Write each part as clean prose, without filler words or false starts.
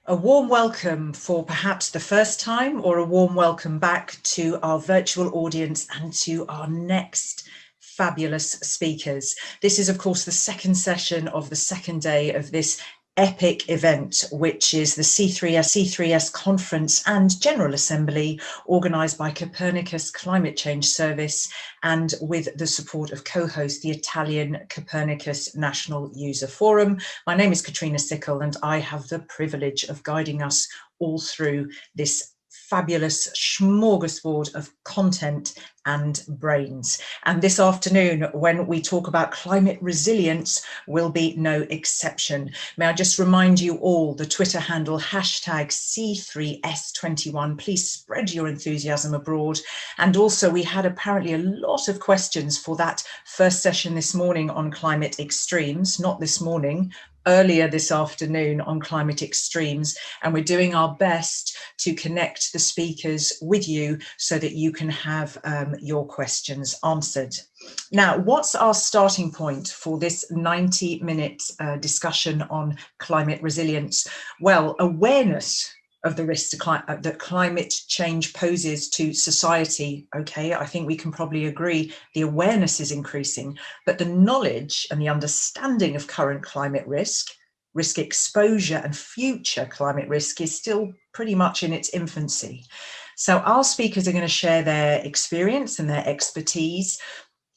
A warm welcome for perhaps the first time, or a warm welcome back to our virtual audience and to our next fabulous speakers. This is, of course, the second session of the second day of this epic event, which is the C3S Conference and General Assembly, organised by Copernicus Climate Change Service and with the support of co-host the Italian Copernicus National User Forum. My name is Katrina Sickle and I have the privilege of guiding us all through this fabulous smorgasbord of content and brains. And this afternoon, when we talk about climate resilience, will be no exception. May I just remind you all, the Twitter handle #C3S21. Please spread your enthusiasm abroad. And also, we had apparently a lot of questions for that first session this morning on climate extremes, not this morning, earlier this afternoon on climate extremes, and we're doing our best to connect the speakers with you so that you can have your questions answered. Now, what's our starting point for this 90-minute discussion on climate resilience? Well, awareness of the risks that climate change poses to society. Okay, I think we can probably agree the awareness is increasing, but the knowledge and the understanding of current climate risk exposure and future climate risk is still pretty much in its infancy. So our speakers are going to share their experience and their expertise.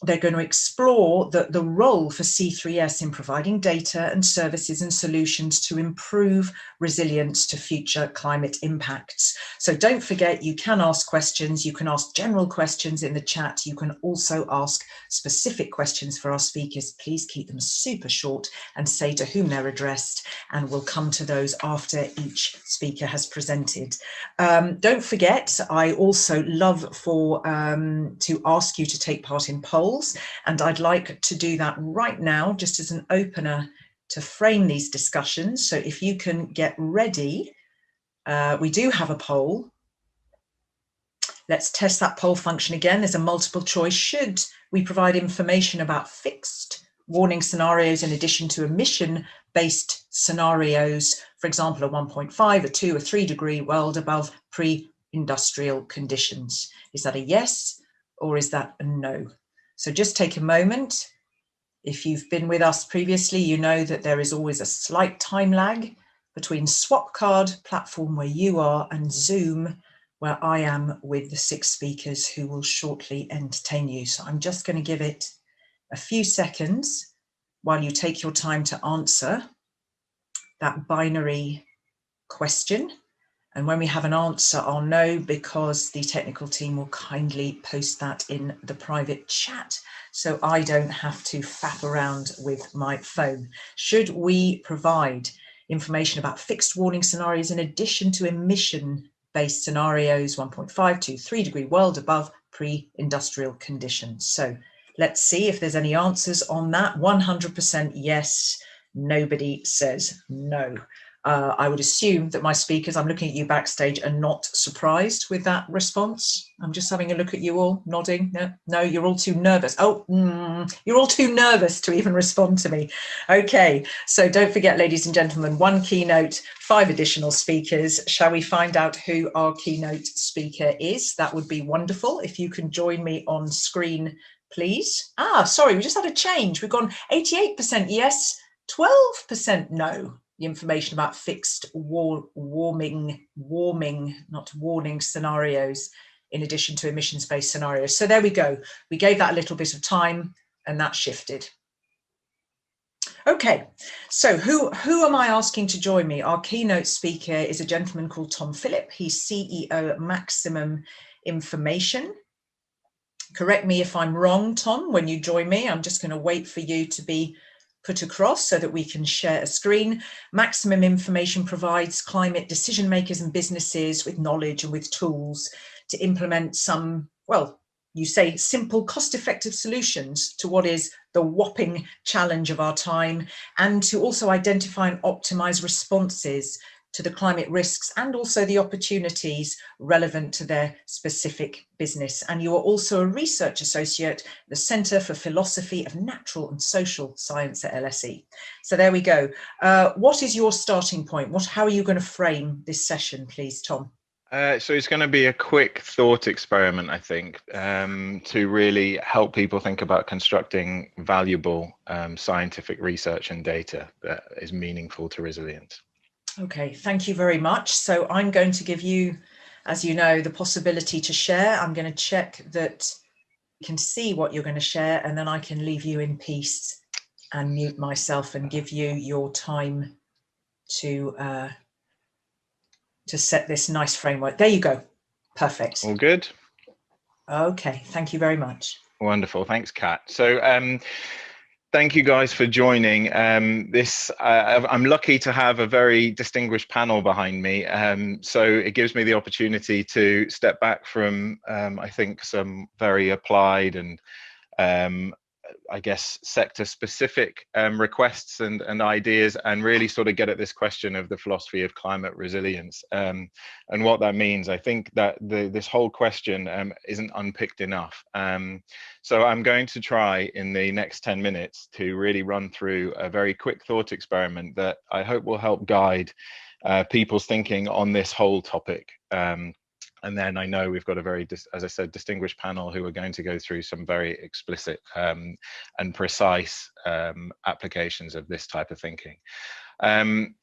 They're going to explore the role for C3S in providing data and services and solutions to improve resilience to future climate impacts. So don't forget, you can ask questions. You can ask general questions in the chat. You can also ask specific questions for our speakers. Please keep them super short and say to whom they're addressed, and we'll come to those after each speaker has presented. Don't forget, I also love to ask you to take part in polls. And I'd like to do that right now, just as an opener to frame these discussions. So if you can get ready, we do have a poll. Let's test that poll function again. There's a multiple choice. Should we provide information about fixed warning scenarios in addition to emission-based scenarios, for example, a 1.5, a 2, a 3 degree world above pre-industrial conditions? Is that a yes or is that a no? So just take a moment. If you've been with us previously, you know that there is always a slight time lag between Swapcard platform where you are and Zoom where I am with the 6 speakers who will shortly entertain you. So I'm just going to give it a few seconds while you take your time to answer that binary question. And when we have an answer, I'll know, because the technical team will kindly post that in the private chat, so I don't have to faff around with my phone. Should we provide information about fixed warning scenarios in addition to emission-based scenarios, 1.5 to 3 degree world above pre-industrial conditions? So let's see if there's any answers on that. 100% yes, nobody says no. I would assume that my speakers, I'm looking at you backstage, are not surprised with that response. I'm just having a look at you all, nodding. No, you're all too nervous. Oh, you're all too nervous to even respond to me. Okay, so don't forget, ladies and gentlemen, 1 keynote, 5 additional speakers. Shall we find out who our keynote speaker is? That would be wonderful. If you can join me on screen, please. Sorry, we just had a change. We've gone 88% yes, 12% no. The information about fixed warming, not warning scenarios in addition to emissions-based scenarios. So there we go. We gave that a little bit of time and that shifted. Okay, so who am I asking to join me? Our keynote speaker is a gentleman called Tom Phillip. He's CEO at Maximum Information. Correct me if I'm wrong, Tom, when you join me. I'm just going to wait for you to be put across so that we can share a screen. Maximum Information provides climate decision makers and businesses with knowledge and with tools to implement some, well, you say simple, cost-effective solutions to what is the whopping challenge of our time, and to also identify and optimize responses to the climate risks and also the opportunities relevant to their specific business. And you are also a research associate at the Centre for Philosophy of Natural and Social Science at LSE. So there we go. What is your starting point? How are you going to frame this session, please, Tom? So it's going to be a quick thought experiment, I think, to really help people think about constructing valuable scientific research and data that is meaningful to resilience. Okay, thank you very much. So I'm going to give you, as you know, the possibility to share. I'm going to check that you can see what you're going to share, and then I can leave you in peace and mute myself and give you your time to set this nice framework. There you go. Perfect. All good? Okay, thank you very much. Wonderful. Thanks, Kat. So thank you guys for joining. I'm lucky to have a very distinguished panel behind me. So it gives me the opportunity to step back from, I think, some very applied and I guess sector specific requests and ideas, and really sort of get at this question of the philosophy of climate resilience and what that means. I think that this whole question isn't unpicked enough. So I'm going to try in the next 10 minutes to really run through a very quick thought experiment that I hope will help guide people's thinking on this whole topic. And then I know we've got a very, as I said, distinguished panel who are going to go through some very explicit and precise applications of this type of thinking.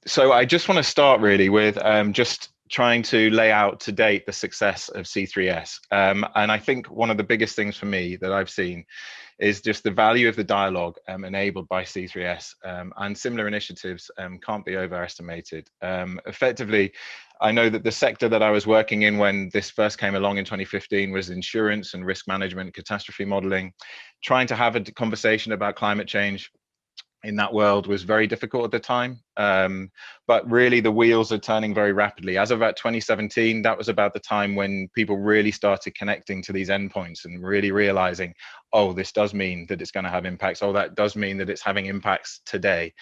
So I just want to start really with just trying to lay out to date the success of C3S. And I think one of the biggest things for me that I've seen is just the value of the dialogue enabled by C3S and similar initiatives can't be overestimated. Effectively, I know that the sector that I was working in when this first came along in 2015 was insurance and risk management, catastrophe modeling. Trying to have a conversation about climate change in that world was very difficult at the time, but really the wheels are turning very rapidly. As of about 2017, that was about the time when people really started connecting to these endpoints and really realizing, oh, this does mean that it's going to have impacts. Oh, that does mean that it's having impacts today.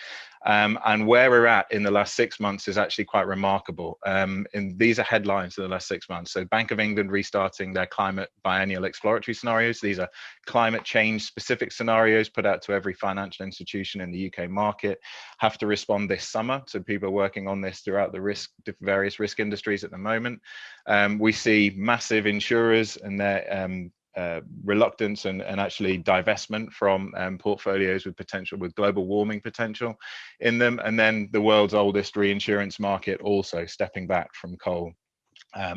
And where we're at in the last 6 months is actually quite remarkable. And these are headlines in the last 6 months. So Bank of England restarting their climate biennial exploratory scenarios. These are climate change specific scenarios put out to every financial institution in the UK market, have to respond this summer. So people are working on this throughout the various risk industries at the moment. We see massive insurers and their reluctance and actually divestment from portfolios with global warming potential in them, and then the world's oldest reinsurance market also stepping back from coal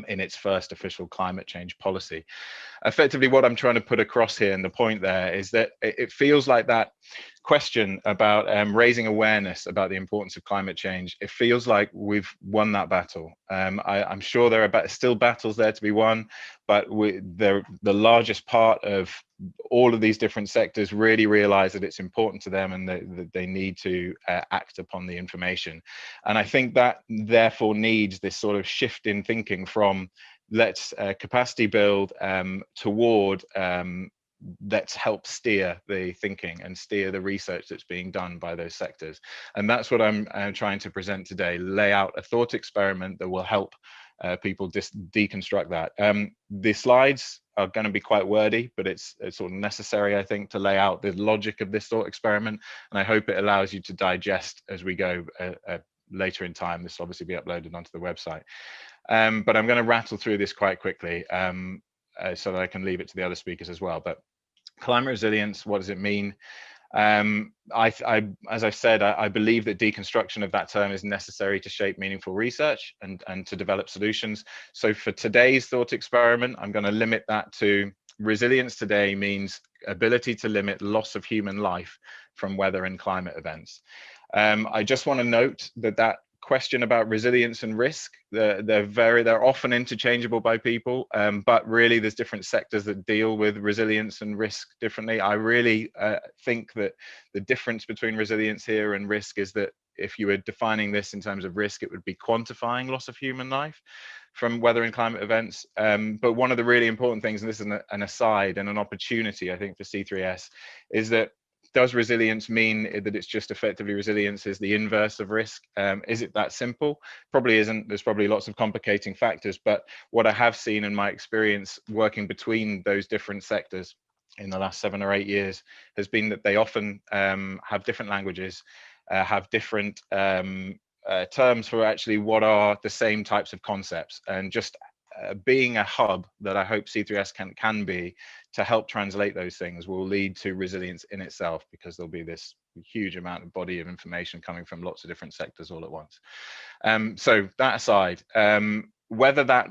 in its first official climate change policy. Effectively, what I'm trying to put across here, and the point there, is that it feels like that question about raising awareness about the importance of climate change, it feels like we've won that battle. I'm sure there are still battles there to be won, but the largest part of all of these different sectors really realize that it's important to them and that they need to act upon the information. And I think that therefore needs this sort of shift in thinking from let's capacity build toward let's help steer the thinking and steer the research that's being done by those sectors. And that's what I'm trying to present today, lay out a thought experiment that will help people deconstruct that. The slides are going to be quite wordy, but it's sort of necessary, I think, to lay out the logic of this thought experiment. And I hope it allows you to digest as we go later in time. This will obviously be uploaded onto the website. But I'm going to rattle through this quite quickly so that I can leave it to the other speakers as well. But climate resilience, what does it mean? As I've said, I believe that deconstruction of that term is necessary to shape meaningful research and to develop solutions. So for today's thought experiment, I'm going to limit that to resilience today means ability to limit loss of human life from weather and climate events. I just want to note that question about resilience and risk, they're often interchangeable by people, but really there's different sectors that deal with resilience and risk differently. I really think that the difference between resilience here and risk is that if you were defining this in terms of risk, it would be quantifying loss of human life from weather and climate events. But one of the really important things, and this is an aside and an opportunity, I think, for C3S, is that Does resilience mean that it's just effectively resilience is the inverse of risk? Is it that simple? Probably isn't. There's probably lots of complicating factors, but what I have seen in my experience working between those different sectors in the last 7 or 8 years has been that they often have different languages, have different terms for actually what are the same types of concepts, and just being a hub that I hope C3S can be to help translate those things will lead to resilience in itself, because there'll be this huge amount of body of information coming from lots of different sectors all at once. So that aside, whether that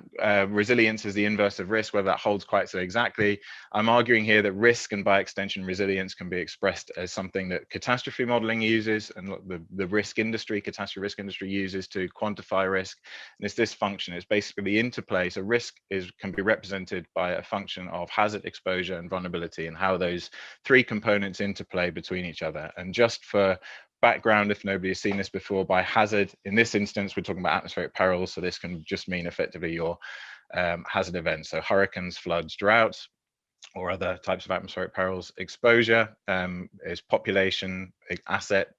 resilience is the inverse of risk, whether that holds quite so exactly, I'm arguing here that risk, and by extension resilience, can be expressed as something that catastrophe modeling uses, and the risk industry, catastrophe risk industry, uses to quantify risk. And it's this function. It's basically the interplay. So risk can be represented by a function of hazard, exposure, and vulnerability, and how those three components interplay between each other. And just for background, if nobody has seen this before, by hazard, in this instance, we're talking about atmospheric perils. So this can just mean effectively your hazard events. So hurricanes, floods, droughts, or other types of atmospheric perils. Exposure is population, asset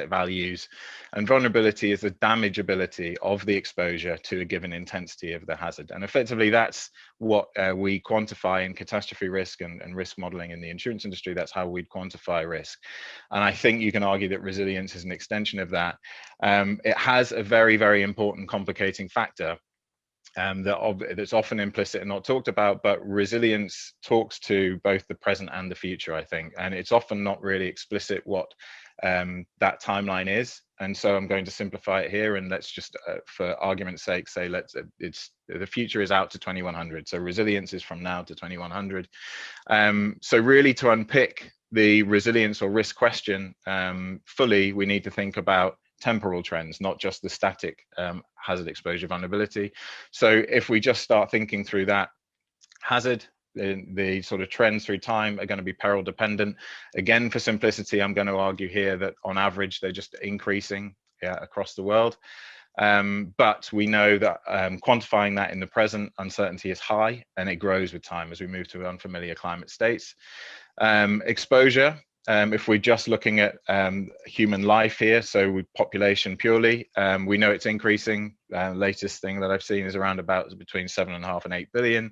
values, and vulnerability is the damageability of the exposure to a given intensity of the hazard. And effectively, that's what we quantify in catastrophe risk and risk modeling in the insurance industry. That's how we'd quantify risk. And I think you can argue that resilience is an extension of that. It has a very, very important complicating factor that's often implicit and not talked about, but resilience talks to both the present and the future, I think, and it's often not really explicit what that timeline is. And so I'm going to simplify it here, and let's just, for argument's sake, say the future is out to 2100. So resilience is from now to 2100. So really, to unpick the resilience or risk question fully, we need to think about temporal trends, not just the static hazard, exposure, vulnerability. So if we just start thinking through that, hazard, the sort of trends through time are going to be peril dependent. Again, for simplicity, I'm going to argue here that on average, they're just increasing across the world. But we know that quantifying that in the present, uncertainty is high, and it grows with time as we move to unfamiliar climate states. Exposure, if we're just looking at human life here, so with population purely, we know it's increasing. Latest thing that I've seen is around about between 7.5 and 8 billion.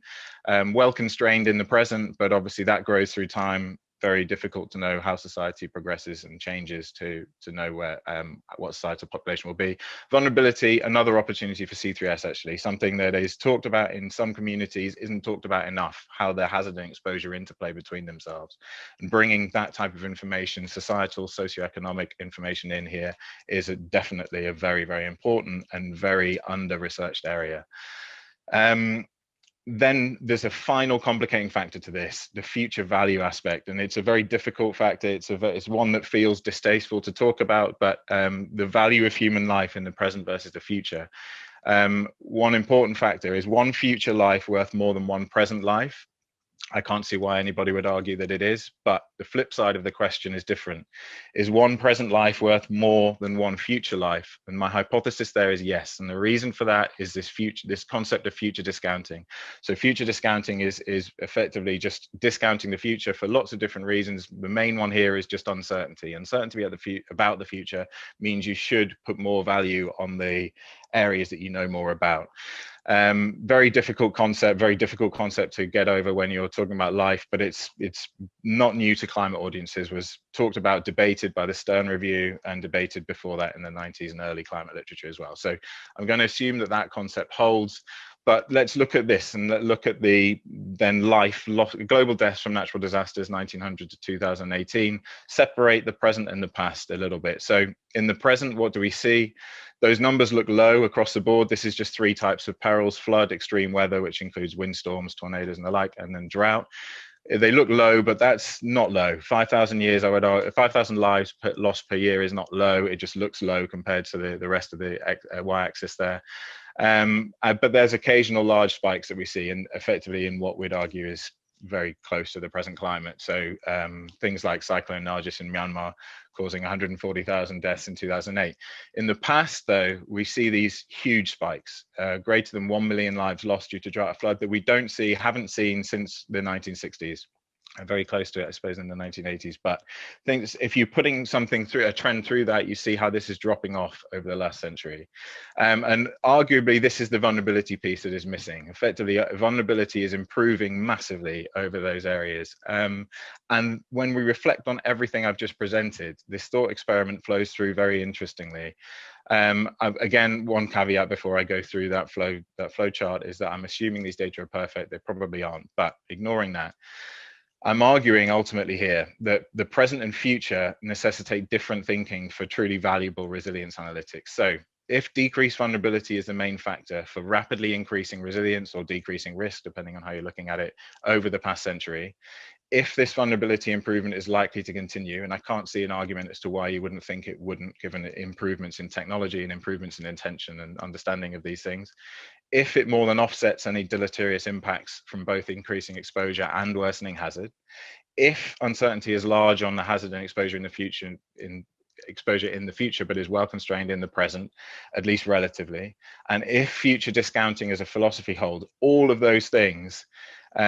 Well constrained in the present, but obviously that grows through time. Very difficult to know how society progresses and changes to know where what societal population will be. Vulnerability, another opportunity for C3S, actually, something that is talked about in some communities, isn't talked about enough, how their hazard and exposure interplay between themselves. And bringing that type of information, societal, socioeconomic information in here is definitely a very, very important and very under-researched area. Then there's a final complicating factor to this, the future value aspect, and it's a very difficult factor. It's one that feels distasteful to talk about, but the value of human life in the present versus the future. One important factor is one future life worth more than one present life. I can't see why anybody would argue that it is, but the flip side of the question is different. Is one present life worth more than one future life? And my hypothesis there is yes. And the reason for that is this concept of future discounting. So future discounting is effectively just discounting the future for lots of different reasons. The main one here is just uncertainty. Uncertainty about the future means you should put more value on the areas that you know more about. Very difficult concept to get over when you're talking about life, but it's not new to climate audiences. Was talked about, debated by the Stern Review, and debated before that in the 90s and early climate literature as well. So I'm going to assume that that concept holds. But let's look at this and look at the global deaths from natural disasters 1900 to 2018, separate the present and the past a little bit. So in the present, what do we see? Those numbers look low across the board. This is just three types of perils: flood, extreme weather, which includes windstorms, tornadoes, and the like, and then drought. They look low, but that's not low. 5,000 years, I would argue, 5,000 lives lost per year is not low. It just looks low compared to the rest of the y-axis there. But there's occasional large spikes that we see, and effectively in what we'd argue is very close to the present climate. So things like Cyclone Nargis in Myanmar causing 140,000 deaths in 2008. In the past, though, we see these huge spikes, greater than 1 million lives lost due to drought or flood, that we haven't seen since the 1960s. very close to it, I suppose, in the 1980s. But things, if you're putting something through a trend through that, you see how this is dropping off over the last century. And arguably, this is the vulnerability piece that is missing. Effectively, vulnerability is improving massively over those areas. And when we reflect on everything I've just presented, this thought experiment flows through very interestingly. Again, one caveat before I go through that flow chart is that I'm assuming these data are perfect. They probably aren't, but ignoring that, I'm arguing ultimately here that the present and future necessitate different thinking for truly valuable resilience analytics. So if decreased vulnerability is the main factor for rapidly increasing resilience or decreasing risk, depending on how you're looking at it, over the past century, if this vulnerability improvement is likely to continue, and I can't see an argument as to why you wouldn't think it wouldn't, given improvements in technology and improvements in intention and understanding of these things, if it more than offsets any deleterious impacts from both increasing exposure and worsening hazard, if uncertainty is large on the hazard and exposure in the future, but is well constrained in the present, at least relatively, and if future discounting as a philosophy hold, all of those things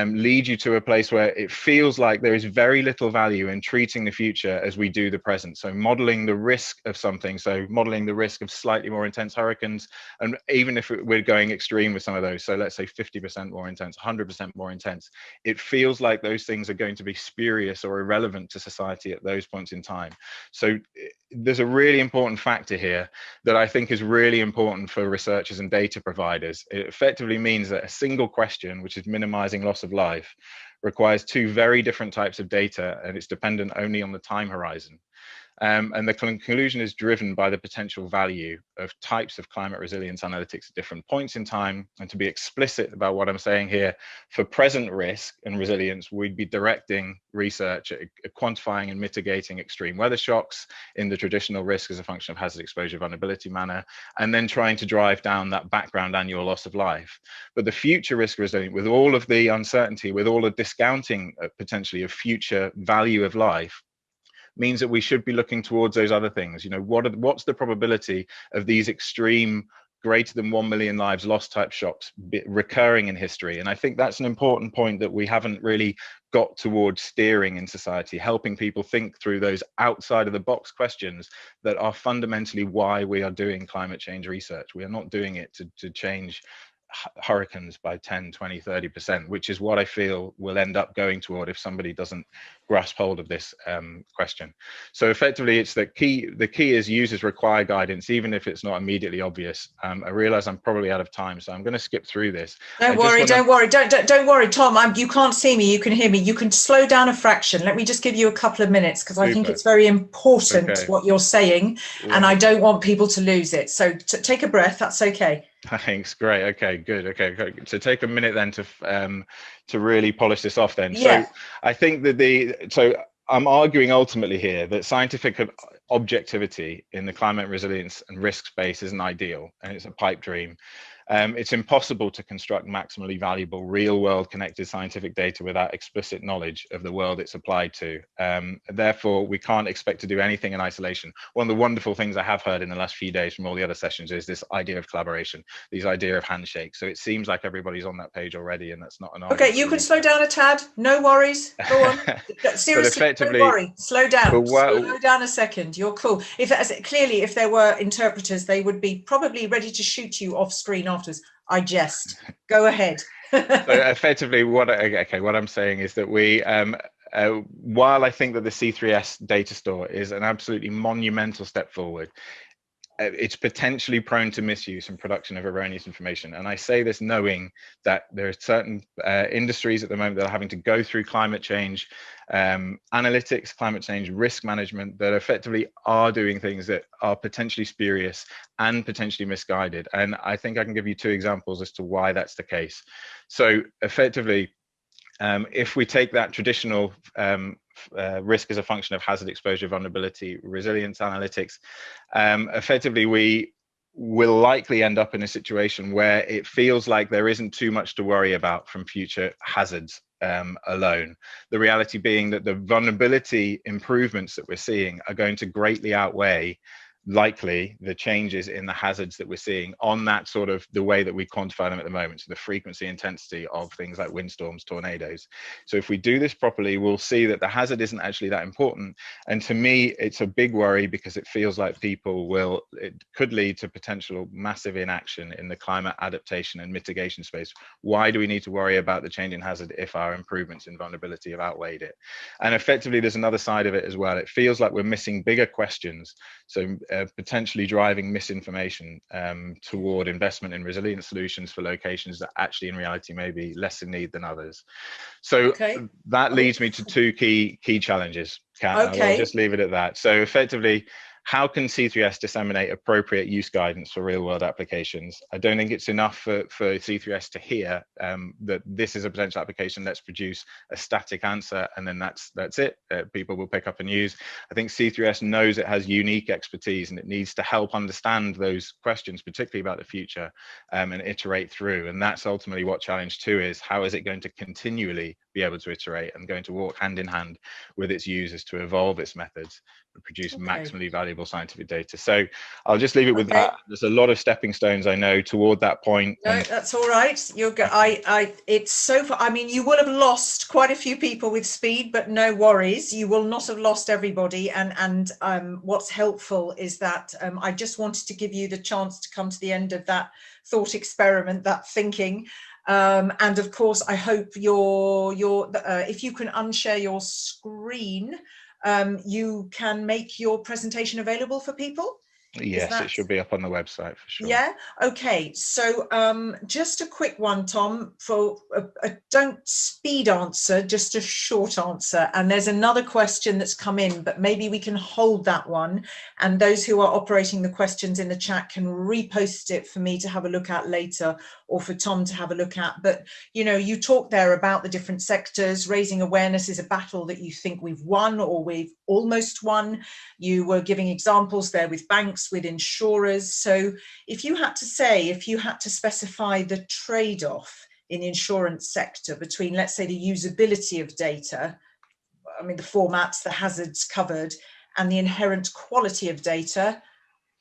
lead you to a place where it feels like there is very little value in treating the future as we do the present. So modeling the risk of something, so modeling the risk of slightly more intense hurricanes, and even if we're going extreme with some of those, so let's say 50% more intense, 100% more intense, it feels like those things are going to be spurious or irrelevant to society at those points in time. So there's a really important factor here that I think is really important for researchers and data providers. It effectively means that a single question, which is minimizing loss of life, requires two very different types of data, and it's dependent only on the time horizon. And the conclusion is driven by the potential value of types of climate resilience analytics at different points in time. And to be explicit about what I'm saying here, for present risk and resilience, we'd be directing research at quantifying and mitigating extreme weather shocks in the traditional risk as a function of hazard exposure vulnerability manner, and then trying to drive down that background annual loss of life. But the future risk resilience, with all of the uncertainty, with all the discounting potentially of future value of life, means that we should be looking towards those other things. You know, what's the probability of these extreme greater than 1 million lives lost type shocks recurring in history? And I think that's an important point that we haven't really got towards steering in society, helping people think through those outside of the box questions that are fundamentally why we are doing climate change research. We are not doing it to change hurricanes by 10, 20, 30%, which is what I feel will end up going toward if somebody doesn't grasp hold of this question. So effectively, it's the key is users require guidance, even if it's not immediately obvious. I realize I'm probably out of time, so I'm going to skip through this. Don't worry, don't worry, Tom. You can't see me, you can hear me. You can slow down a fraction. Let me just give you a couple of minutes, because I think it's very important what you're saying, and I don't want people to lose it. So take a breath, that's okay. Thanks. Great. Okay. Good. Okay. So take a minute then to really polish this off. Then. Yeah. So I think that I'm arguing ultimately here that scientific objectivity in the climate resilience and risk space isn't ideal, and it's a pipe dream. It's impossible to construct maximally valuable real-world connected scientific data without explicit knowledge of the world it's applied to. Therefore, we can't expect to do anything in isolation. One of the wonderful things I have heard in the last few days from all the other sessions is this idea of collaboration, this idea of handshake. So it seems like everybody's on that page already, and that's not an argument. Okay, you can slow down a tad. No worries. Go on. Seriously, don't worry. Slow down. Slow down a second. You're cool. If there were interpreters, they would be probably ready to shoot you off screen afterwards. I jest. Go ahead. So effectively, what I'm saying is that we, while I think that the C3S data store is an absolutely monumental step forward, it's potentially prone to misuse and production of erroneous information. And I say this knowing that there are certain industries at the moment that are having to go through climate change analytics, climate change risk management, that effectively are doing things that are potentially spurious and potentially misguided. And I think I can give you two examples as to why that's the case. So effectively, if we take that traditional risk as a function of hazard exposure, vulnerability, resilience analytics, effectively we will likely end up in a situation where it feels like there isn't too much to worry about from future hazards alone. The reality being that the vulnerability improvements that we're seeing are going to greatly outweigh likely the changes in the hazards that we're seeing on that sort of the way that we quantify them at the moment, so the frequency, intensity of things like windstorms, tornadoes. So if we do this properly, we'll see that the hazard isn't actually that important. And to me, it's a big worry, because it feels like it could lead to potential massive inaction in the climate adaptation and mitigation space. Why do we need to worry about the change in hazard if our improvements in vulnerability have outweighed it? And effectively, there's another side of it as well. It feels like we're missing bigger questions, so potentially driving misinformation toward investment in resilient solutions for locations that actually in reality may be less in need than others. So that leads me to two key challenges, Kat. I'll just leave it at that. So effectively, how can C3S disseminate appropriate use guidance for real world applications? I don't think it's enough for C3S to hear that this is a potential application, let's produce a static answer, and then that's it. People will pick up and use. I think C3S knows it has unique expertise, and it needs to help understand those questions, particularly about the future, and iterate through. And that's ultimately what challenge 2 is. How is it going to continually be able to iterate and going to walk hand in hand with its users to evolve its methods and produce maximally valuable scientific data? So I'll just leave it with that. There's a lot of stepping stones, I know, toward that point. No, that's all right. You're good. It's so far. I mean, you will have lost quite a few people with speed, but no worries. You will not have lost everybody. And what's helpful is that I just wanted to give you the chance to come to the end of that thought experiment, that thinking. And of course, I hope if you can unshare your screen, you can make your presentation available for people. Yes, it should be up on the website for sure. Yeah. Okay. So just a quick one, Tom, for a don't speed answer, just a short answer. And there's another question that's come in, but maybe we can hold that one. And those who are operating the questions in the chat can repost it for me to have a look at later, or for Tom to have a look at. But, you know, you talked there about the different sectors. Raising awareness is a battle that you think we've won, or we've almost won. You were giving examples there with banks, with insurers. So if you had to specify the trade-off in the insurance sector between, let's say, the usability of data, I mean, the formats, the hazards covered, and the inherent quality of data,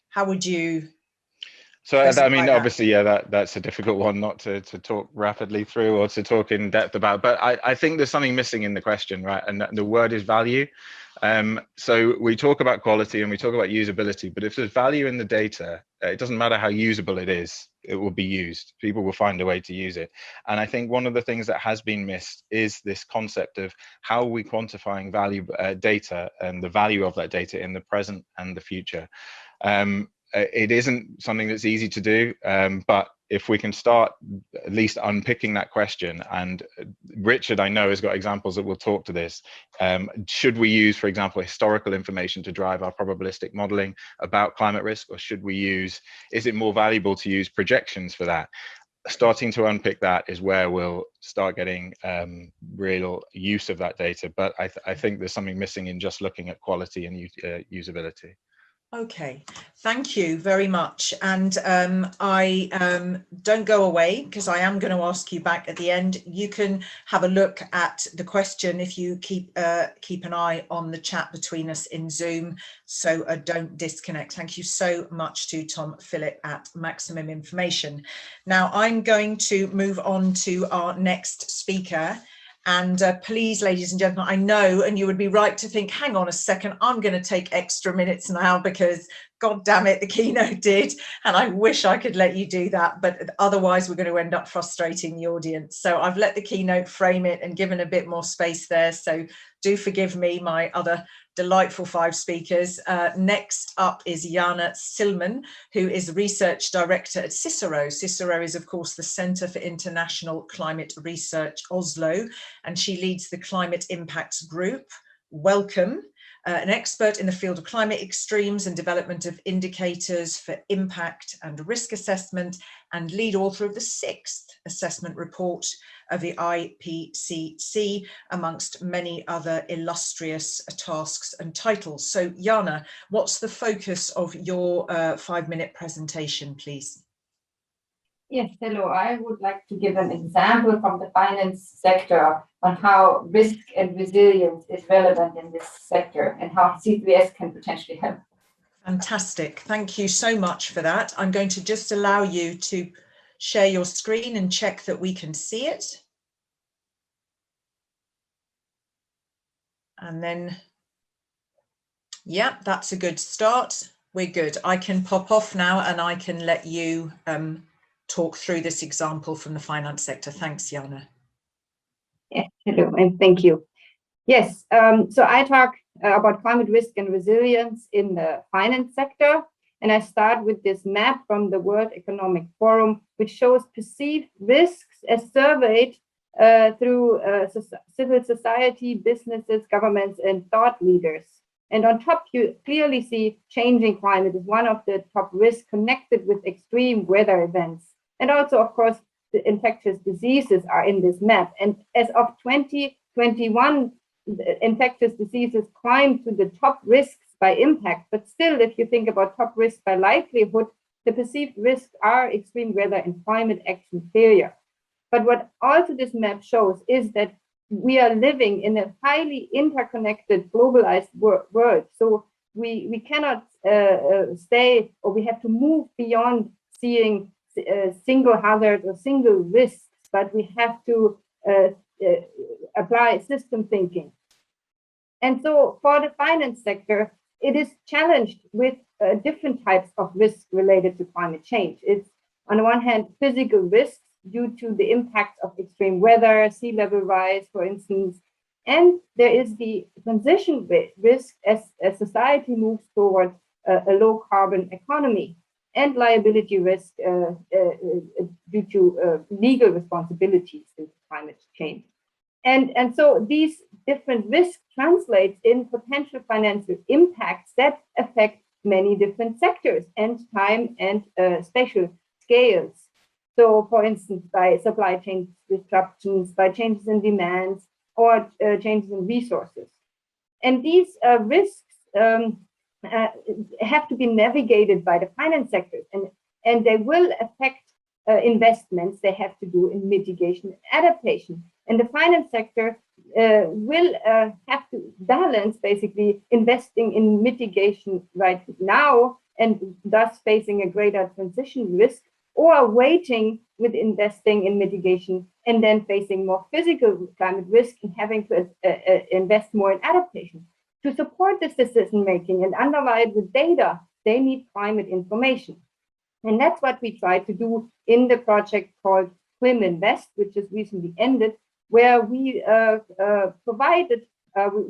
how would you? So I mean, obviously, yeah, that's a difficult one not to talk rapidly through or to talk in depth about. But I think there's something missing in the question, right? And the word is value. So we talk about quality and we talk about usability, but if there's value in the data, it doesn't matter how usable it is, it will be used. People will find a way to use it. And I think one of the things that has been missed is this concept of how are we quantifying value data and the value of that data in the present and the future. It isn't something that's easy to do, but if we can start at least unpicking that question, and Richard, I know, has got examples that will talk to this. Should we use, for example, historical information to drive our probabilistic modeling about climate risk, or should we use, is it more valuable to use projections for that? Starting to unpick that is where we'll start getting real use of that data. But I think there's something missing in just looking at quality and usability. Okay, thank you very much. And don't go away, because I am going to ask you back at the end. You can have a look at the question if you keep an eye on the chat between us in Zoom. So don't disconnect. Thank you so much to Tom Phillip at Maximum Information. Now I'm going to move on to our next speaker. And please, ladies and gentlemen, I know, and you would be right to think, hang on a second, I'm going to take extra minutes now because, God damn it, the keynote did. And I wish I could let you do that. But otherwise, we're going to end up frustrating the audience. So I've let the keynote frame it and given a bit more space there. So do forgive me, my other delightful 5 speakers. Next up is Jana Silman, who is Research Director at Cicero. Cicero is, of course, the Centre for International Climate Research, Oslo, and she leads the Climate Impacts Group. Welcome. An expert in the field of climate extremes and development of indicators for impact and risk assessment, and lead author of the 6th assessment report of the IPCC, amongst many other illustrious tasks and titles. So Jana, what's the focus of your 5-minute presentation, please? Yes, hello. I would like to give an example from the finance sector on how risk and resilience is relevant in this sector and how C3S can potentially help. Fantastic. Thank you so much for that. I'm going to just allow you to share your screen and check that we can see it. And then, yeah, that's a good start. We're good. I can pop off now and I can let you talk through this example from the finance sector. Thanks, Jana. Yes, hello, and thank you. Yes, so I talk about climate risk and resilience in the finance sector. And I start with this map from the World Economic Forum, which shows perceived risks as surveyed through civil society, businesses, governments, and thought leaders. And on top, you clearly see changing climate is one of the top risks connected with extreme weather events. And also, of course, the infectious diseases are in this map. And as of 2021, infectious diseases climbed to the top risks by impact, but still, if you think about top risk by likelihood, the perceived risks are extreme weather and climate action failure. But what also this map shows is that we are living in a highly interconnected, globalized world. So we cannot stay, or we have to move beyond seeing single hazards or single risks, but we have to apply system thinking. And so for the finance sector, it is challenged with different types of risks related to climate change. It's on the one hand, physical risks due to the impact of extreme weather, sea level rise, for instance. And there is the transition risk as society moves towards a low carbon economy, and liability risk due to legal responsibilities due to climate change. And so these different risks translate in potential financial impacts that affect many different sectors and time and spatial scales. So, for instance, by supply chain disruptions, by changes in demands, or changes in resources. And these risks have to be navigated by the finance sectors, and they will affect investments they have to do in mitigation and adaptation. And the finance sector will have to balance basically investing in mitigation right now and thus facing a greater transition risk, or waiting with investing in mitigation and then facing more physical climate risk and having to invest more in adaptation. To support this decision making and underlie it with data, they need climate information. And that's what we try to do in the project called Clim Invest, which has recently ended, where we provided,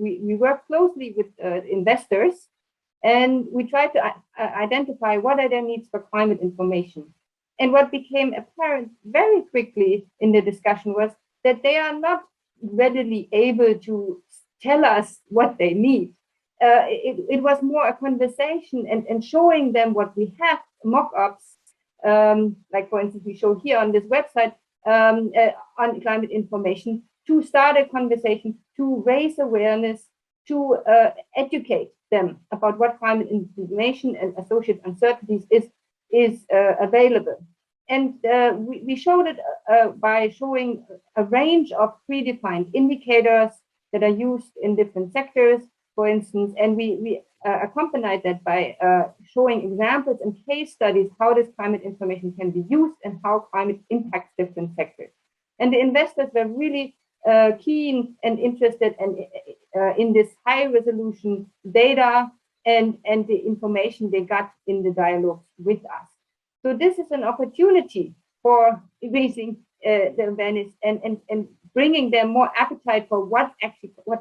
we work closely with investors, and we try to identify what are their needs for climate information. And what became apparent very quickly in the discussion was that they are not readily able to tell us what they need. It was more a conversation and showing them what we have, mock-ups, like for instance, we show here on this website on climate information, to start a conversation, to raise awareness, to educate them about what climate information and associated uncertainties is available. And we showed it by showing a range of predefined indicators that are used in different sectors, for instance, and we accompanied that by showing examples and case studies how this climate information can be used and how climate impacts different sectors. And the investors were really keen and interested in this high resolution data and the information they got in the dialogues with us. So this is an opportunity for raising the awareness and bringing them more appetite for what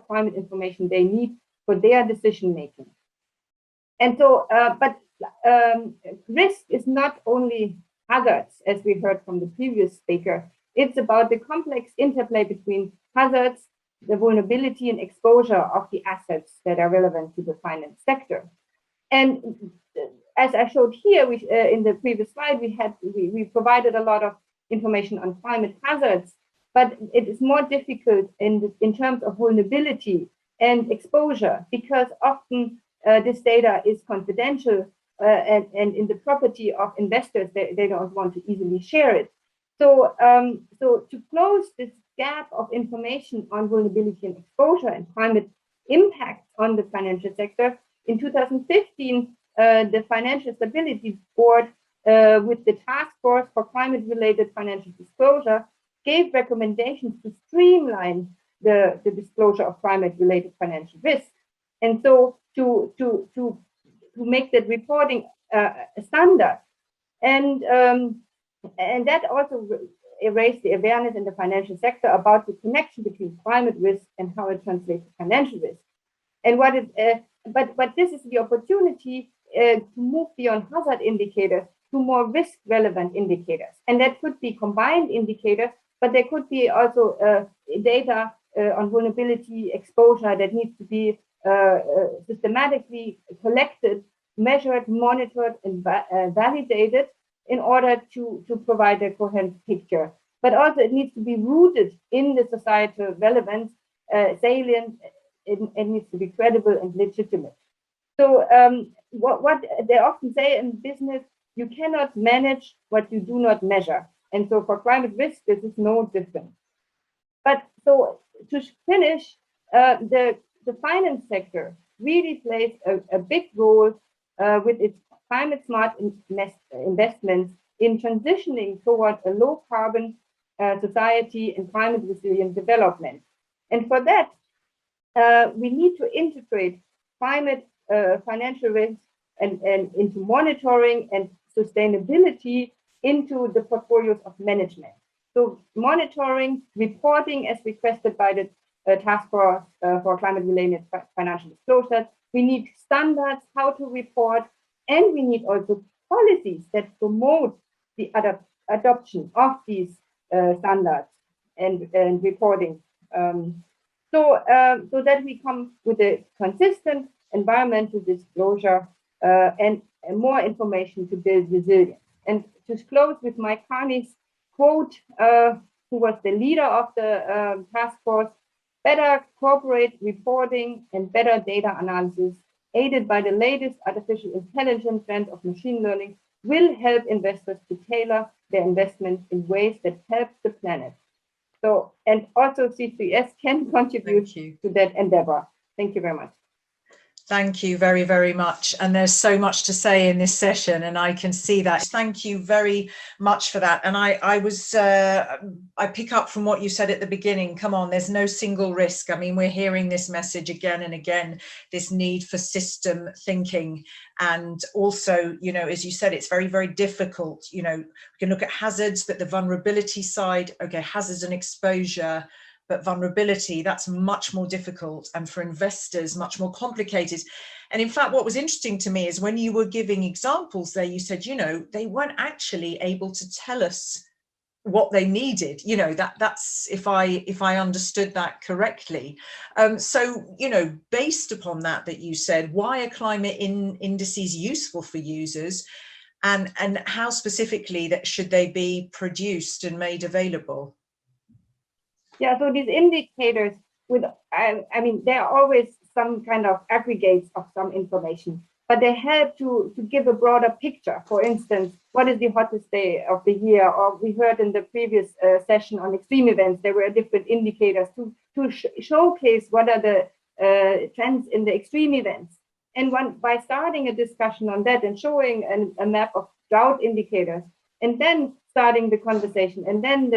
climate information they need for their decision making. And so, risk is not only hazards, as we heard from the previous speaker. It's about the complex interplay between hazards, the vulnerability and exposure of the assets that are relevant to the finance sector. And as I showed here, in the previous slide, we provided a lot of information on climate hazards, but it is more difficult in terms of vulnerability and exposure, because often this data is confidential and in the property of investors, they don't want to easily share it. So, so to close this gap of information on vulnerability and exposure and climate impact on the financial sector, in 2015, the Financial Stability Board, with the Task Force for Climate-Related Financial Disclosure, gave recommendations to streamline the disclosure of climate-related financial risk. And so to make that reporting a standard. And that also raised the awareness in the financial sector about the connection between climate risk and how it translates to financial risk. And but this is the opportunity to move beyond hazard indicators to more risk relevant indicators. And that could be combined indicators, but there could be also data on vulnerability exposure that needs to be systematically collected, measured, monitored, and validated in order to provide a coherent picture. But also it needs to be rooted in the societal relevance, salient, it needs to be credible and legitimate. So what they often say in business, you cannot manage what you do not measure. And so for climate risk, this is no different. But so to finish, the finance sector really plays a big role with its climate smart investments in transitioning toward a low carbon society and climate resilient development. And for that, we need to integrate climate financial risk and into monitoring and sustainability into the portfolios of management. So monitoring, reporting as requested by the Task Force for Climate-Related Financial Disclosures. We need standards, how to report, and we need also policies that promote the adoption of these standards and reporting. So that we come with a consistent environmental disclosure and more information to build resilience. And to close with Mike Carney's quote, who was the leader of the task force, better corporate reporting and better data analysis, aided by the latest artificial intelligence trend of machine learning, will help investors to tailor their investments in ways that help the planet. So, and also C3S can contribute to that endeavor. Thank you very much. Thank you very, very much. And there's so much to say in this session, and I can see that. Thank you very much for that. And I pick up from what you said at the beginning. Come on, there's no single risk. I mean, we're hearing this message again and again, this need for system thinking. And also, you know, as you said, it's very, very difficult. You know, we can look at hazards, but the vulnerability side, okay, hazards and exposure, but vulnerability, that's much more difficult, and for investors, much more complicated. And in fact, what was interesting to me is when you were giving examples there, you said, you know, they weren't actually able to tell us what they needed. You know, that's if I understood that correctly. So, you know, based upon that you said, why are climate indices useful for users, and how specifically that should they be produced and made available? Yeah, so these indicators, I mean, there are always some kind of aggregates of some information, but they help to give a broader picture. For instance, what is the hottest day of the year? Or we heard in the previous session on extreme events, there were different indicators to showcase what are the trends in the extreme events. And by starting a discussion on that and showing a map of drought indicators, and then starting the conversation, and then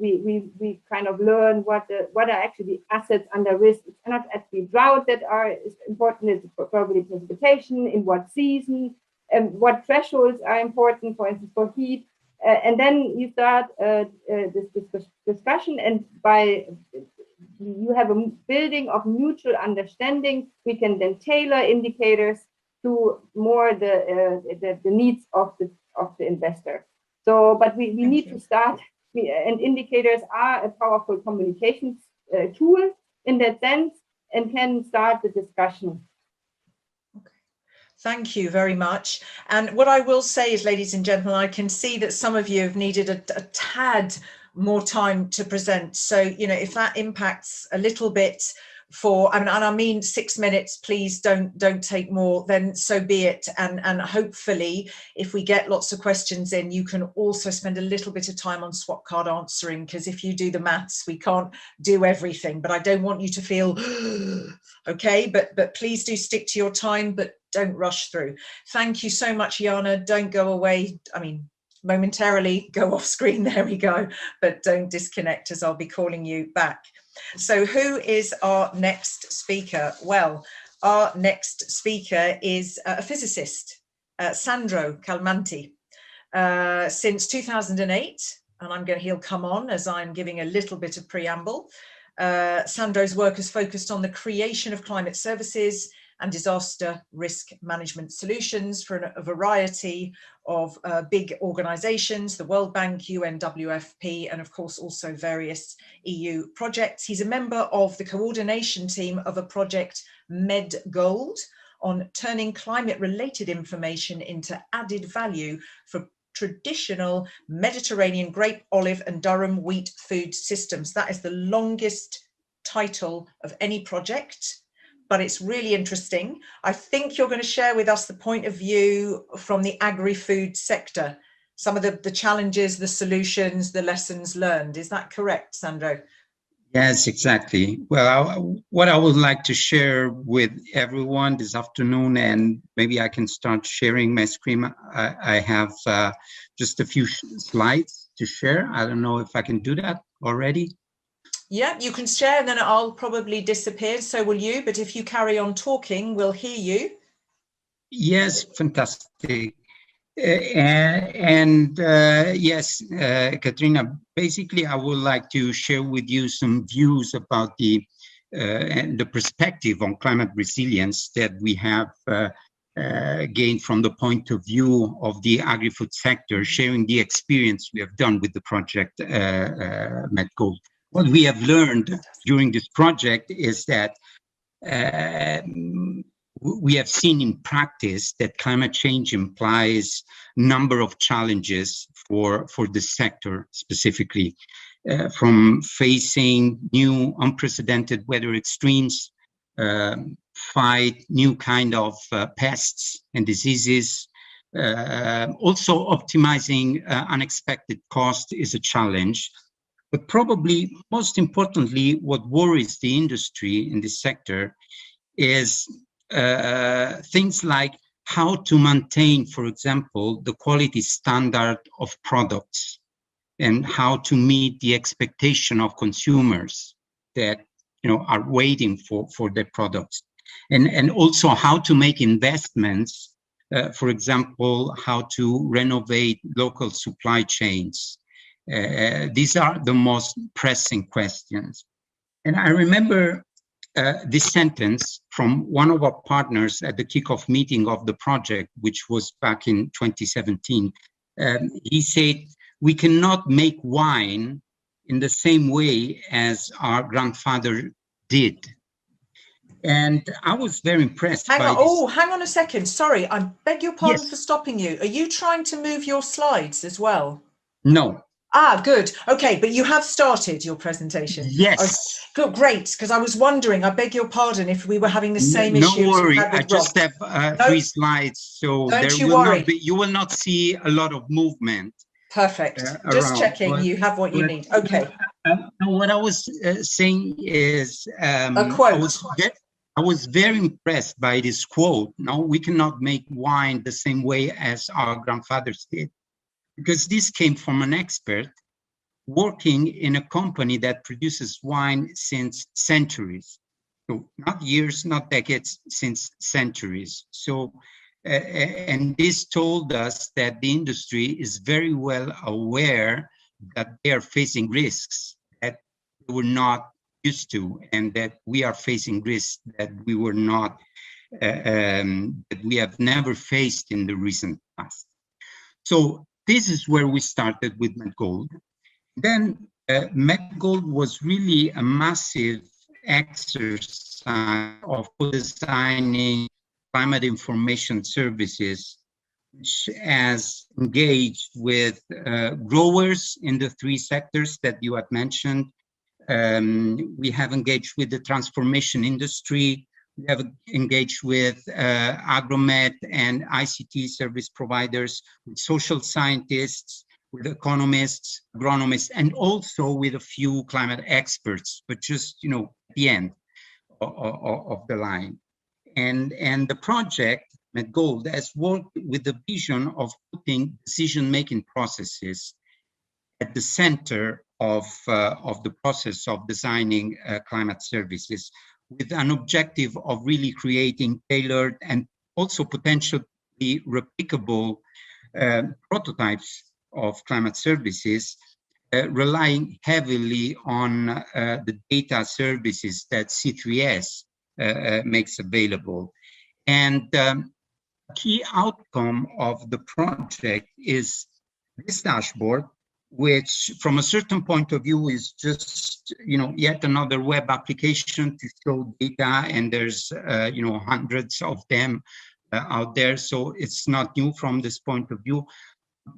we kind of learn what are actually assets under risk. It's not actually drought that is important, it's probably precipitation, in what season, and what thresholds are important, for instance, for heat. And then you start this discussion, and by you have a building of mutual understanding, we can then tailor indicators to more the needs of the investor. So, but we need to start, and indicators are a powerful communications tool in that sense, and can start the discussion. Okay. Thank you very much. And what I will say is, ladies and gentlemen, I can see that some of you have needed a tad more time to present. So, you know, if that impacts a little bit for, and I mean 6 minutes, please don't take more, then so be it. And hopefully if we get lots of questions in, you can also spend a little bit of time on swap card answering, because if you do the maths, we can't do everything, but I don't want you to feel okay, but please do stick to your time, but don't rush through. Thank you so much, Jana. Don't go away. I mean, momentarily go off screen, there we go, but don't disconnect, as I'll be calling you back. So who is our next speaker? Well, our next speaker is a physicist, Sandro Calmanti. Since 2008, and he'll come on as I'm giving a little bit of preamble. Sandro's work has focused on the creation of climate services and disaster risk management solutions for a variety of big organizations, the World Bank, UNWFP, and of course also various EU projects. He's a member of the coordination team of a project, MedGold, on turning climate-related information into added value for traditional Mediterranean grape, olive, and durum wheat food systems. That is the longest title of any project, but it's really interesting. I think you're going to share with us the point of view from the agri-food sector, some of the challenges, the solutions, the lessons learned. Is that correct, Sandro? Yes, exactly. Well, what I would like to share with everyone this afternoon, and maybe I can start sharing my screen. I have just a few slides to share. I don't know if I can do that already. Yeah, you can share, and then I'll probably disappear, so will you. But if you carry on talking, we'll hear you. Yes, fantastic. Yes, Katrina, basically, I would like to share with you some views about the perspective on climate resilience that we have gained from the point of view of the agri-food sector, sharing the experience we have done with the project MedGold. What we have learned during this project is that we have seen in practice that climate change implies a number of challenges for the sector specifically, from facing new unprecedented weather extremes, fight new kind of pests and diseases. Also optimizing unexpected cost is a challenge. But probably most importantly, what worries the industry in this sector is things like how to maintain, for example, the quality standard of products and how to meet the expectation of consumers that are waiting for their products, and also how to make investments, for example, how to renovate local supply chains. These are the most pressing questions. And I remember this sentence from one of our partners at the kickoff meeting of the project, which was back in 2017. He said, "We cannot make wine in the same way as our grandfather did." And I was very impressed. Hang on a second. Sorry, I beg your pardon for stopping you. Are you trying to move your slides as well? No. Ah, good. Okay, but you have started your presentation. Yes. Oh, good, great, because I was wondering, I beg your pardon, if we were having the same issues. No worry, I just have 3 slides, so you will not see a lot of movement. Perfect. Just checking you have what you need. Okay. What I was saying is, a quote. I was very impressed by this quote. No, we cannot make wine the same way as our grandfathers did. Because this came from an expert working in a company that produces wine since centuries. So not years, not decades, since centuries. So, and this told us that the industry is very well aware that they are facing risks that they were not used to, and that we are facing risks that we were not, that we have never faced in the recent past. So this is where we started with MedGold. Then MedGold was really a massive exercise of designing climate information services, which has engaged with growers in the 3 sectors that you had mentioned, We have engaged with the transformation industry. We have engaged with agromet and ICT service providers, with social scientists, with economists, agronomists, and also with a few climate experts, but just, you know, at the end of the line. And the project, MedGold, has worked with the vision of putting decision-making processes at the center of the process of designing climate services, with an objective of really creating tailored and also potentially replicable prototypes of climate services, relying heavily on the data services that C3S makes available. And key outcome of the project is this dashboard, which from a certain point of view is just, you know, yet another web application to show data, and there's, you know, hundreds of them out there. So it's not new from this point of view.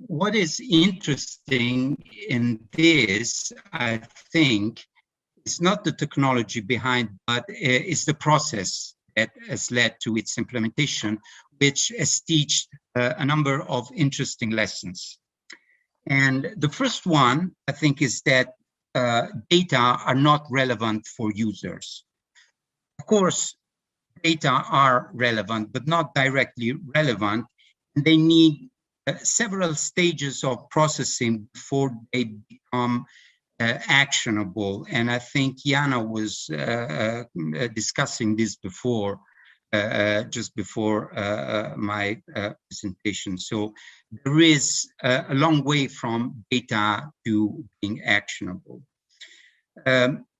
What is interesting in this, I think, is not the technology behind, but it's the process that has led to its implementation, which has taught a number of interesting lessons. And the first one, I think, is that data are not relevant for users. Of course, data are relevant, but not directly relevant. They need several stages of processing before they become actionable. And I think Jana was discussing this before, just before my presentation. So there is a long way from data to being actionable.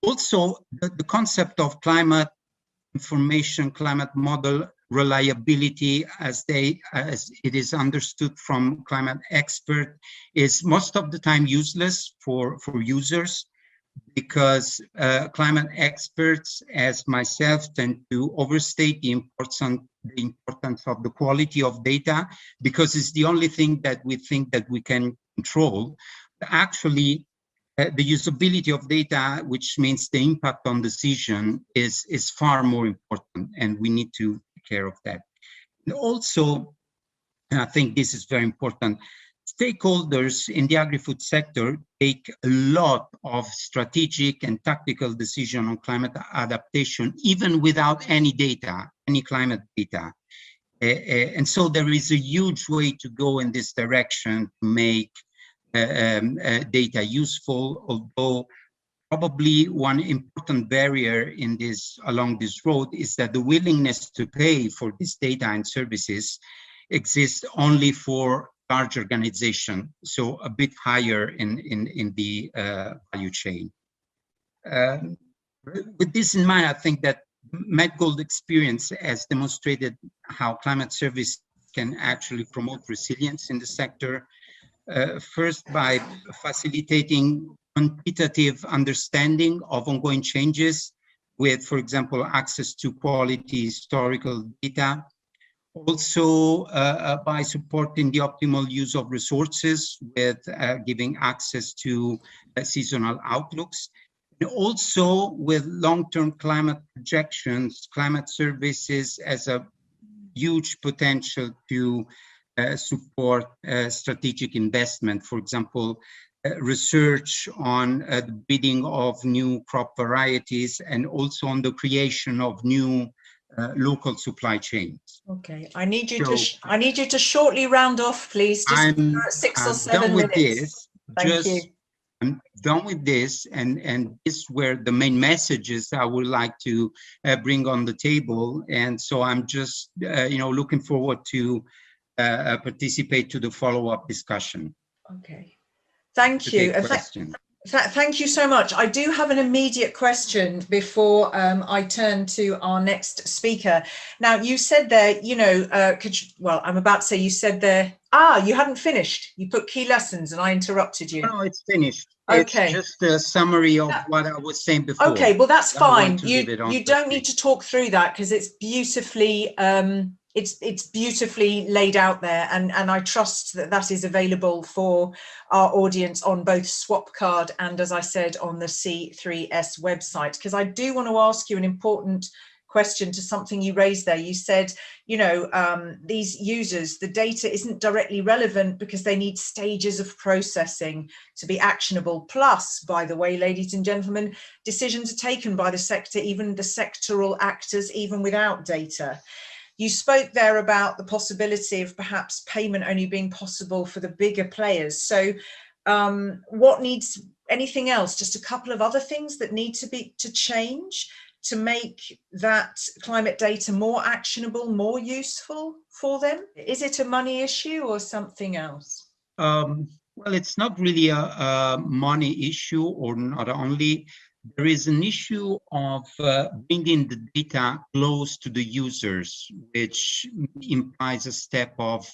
Also, the concept of climate information, climate model reliability, as it is understood from climate expert, is most of the time useless for users, because climate experts, as myself, tend to overstate the importance of the quality of data, because it's the only thing that we think that we can control. Actually, the usability of data, which means the impact on decision, is far more important, and we need to take care of that. And also, and I think this is very important, stakeholders in the agri-food sector take a lot of strategic and tactical decision on climate adaptation, even without any data, any climate data. And so there is a huge way to go in this direction to make data useful, although probably one important barrier in along this road is that the willingness to pay for this data and services exists only for large organization, so a bit higher in the value chain. With this in mind, I think that MedGold experience has demonstrated how climate service can actually promote resilience in the sector. First, by facilitating quantitative understanding of ongoing changes with, for example, access to quality historical data. Also, by supporting the optimal use of resources with giving access to seasonal outlooks. And also with long-term climate projections, climate services as a huge potential to support strategic investment, for example, research on the breeding of new crop varieties, and also on the creation of new local supply chains. Okay, I need you to shortly round off, please. Just 6 or 7 minutes. Thank you. I'm done with this, and this is where the main messages I would like to bring on the table. And so I'm just looking forward to participate to the follow-up discussion. Okay, thank you. Thank you so much. I do have an immediate question before I turn to our next speaker. Now, you said there, I'm about to say you said there, you hadn't finished. You put key lessons and I interrupted you. No, it's finished. Okay. It's just a summary of what I was saying before. Okay, well, that's fine. You don't need to talk through that because it's beautifully it's beautifully laid out there, and I trust that that is available for our audience on both Swapcard and, as I said, on the C3S website. Because I do want to ask you an important question to something you raised there. You said, you know, these users, the data isn't directly relevant because they need stages of processing to be actionable. Plus, by the way, ladies and gentlemen, decisions are taken by the sector, even the sectoral actors, even without data. You spoke there about the possibility of perhaps payment only being possible for the bigger players. So what needs, anything else? Just a couple of other things that need to change to make that climate data more actionable, more useful for them? Is it a money issue or something else? Well, it's not really a money issue, or not only. There is an issue of bringing the data close to the users, which implies a step of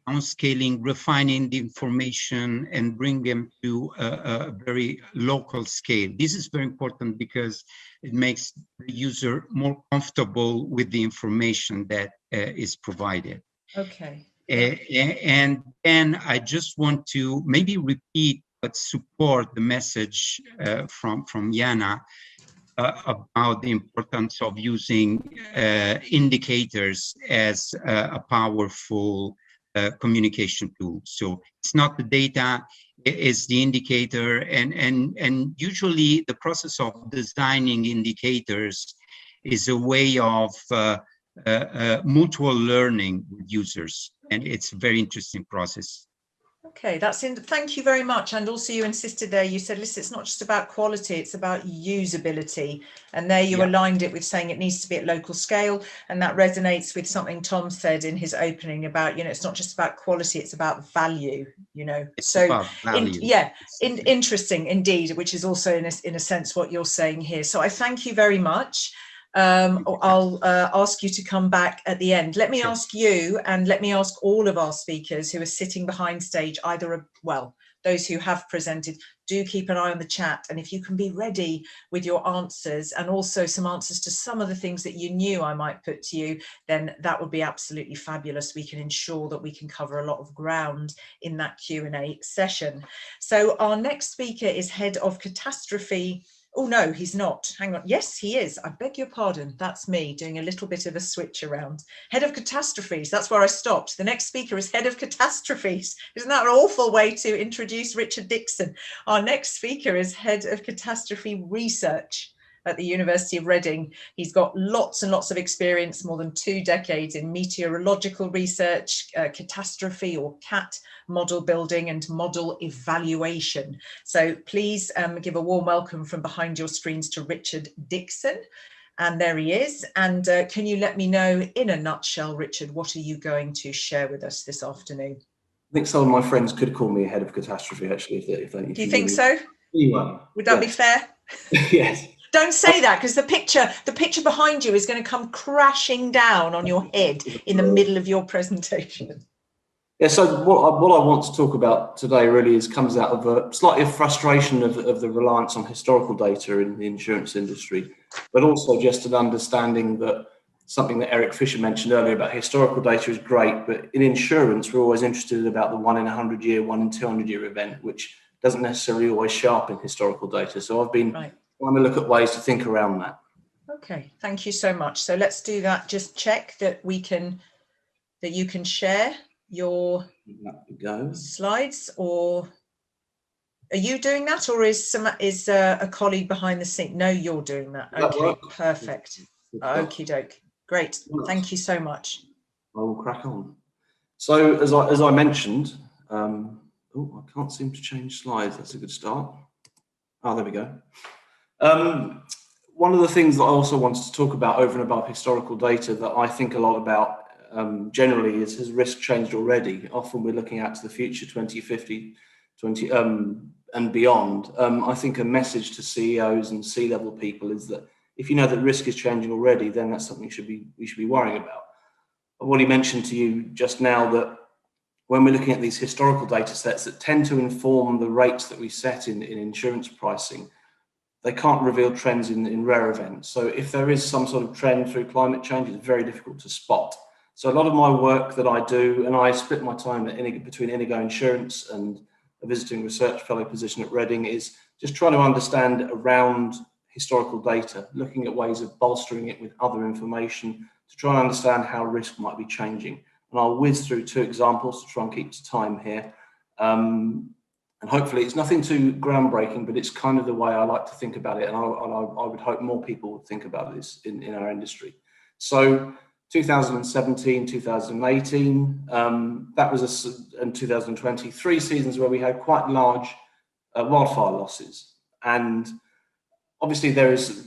downscaling, refining the information, and bring them to a very local scale. This is very important because it makes the user more comfortable with the information that is provided. Okay. And then I just want to maybe repeat but support the message from Jana about the importance of using indicators as a powerful communication tool. So it's not the data, it is the indicator, and usually the process of designing indicators is a way of mutual learning with users, and it's a very interesting process. Okay, thank you very much. And also you insisted there, you said, listen, it's not just about quality, it's about usability. And there you aligned it with saying it needs to be at local scale. And that resonates with something Tom said in his opening about, you know, it's not just about quality, it's about value, you know. It's about value. Interesting indeed, which is also in a sense what you're saying here. So I thank you very much. I'll ask you to come back at the end. Let me ask you, and let me ask all of our speakers who are sitting behind stage, those who have presented, do keep an eye on the chat. And if you can be ready with your answers, and also some answers to some of the things that you knew I might put to you, then that would be absolutely fabulous. We can ensure that we can cover a lot of ground in that Q&A session. So our next speaker is Head of Catastrophe. Oh, no, he's not. Hang on. Yes, he is. I beg your pardon. That's me doing a little bit of a switch around. Head of Catastrophes. That's where I stopped. The next speaker is Head of Catastrophes. Isn't that an awful way to introduce Richard Dixon? Our next speaker is Head of Catastrophe Research at the University of Reading. He's got lots and lots of experience, more than 2 decades in meteorological research, catastrophe or CAT model building and model evaluation. So please give a warm welcome from behind your screens to Richard Dixon. And there he is. And can you let me know in a nutshell, Richard, what are you going to share with us this afternoon? I think some of my friends could call me a head of catastrophe, actually. If Do you think so? Anyway, would that be fair? Yes. Don't say that, because the picture behind you is going to come crashing down on your head in the middle of your presentation. Yeah, so what I want to talk about today really comes out of a slightly frustration of the reliance on historical data in the insurance industry, but also just an understanding that something that Eric Fisher mentioned earlier about historical data is great, but in insurance, we're always interested about the 1 in 100 year, 1 in 200 year event, which doesn't necessarily always show up in historical data. So I've been trying to look at ways to think around that. Okay, thank you so much. So let's do that. Just check that you can share your slides, or are you doing that, or is a colleague behind the scene? No, you're doing that. Okay, perfect. Okie doke. Great. Thank you so much. I will crack on. So as I mentioned, I can't seem to change slides. That's a good start. Oh, there we go. One of the things that I also wanted to talk about over and above historical data that I think a lot about generally is, has risk changed already? Often we're looking out to the future, 2050, and beyond. I think a message to CEOs and C-level people is that if you know that risk is changing already, then that's something we should be worrying about. I've already mentioned to you just now that when we're looking at these historical data sets that tend to inform the rates that we set in insurance pricing, they can't reveal trends in rare events. So if there is some sort of trend through climate change, it's very difficult to spot. So a lot of my work that I do, and I split my time between Inigo Insurance and a visiting research fellow position at Reading, is just trying to understand around historical data, looking at ways of bolstering it with other information to try and understand how risk might be changing. And I'll whiz through two examples to try and keep to time here. And hopefully it's nothing too groundbreaking, but it's kind of the way I like to think about it. And I would hope more people would think about this in our industry. So 2017, 2018, that was in 2020, 3 seasons where we had quite large wildfire losses. And obviously there's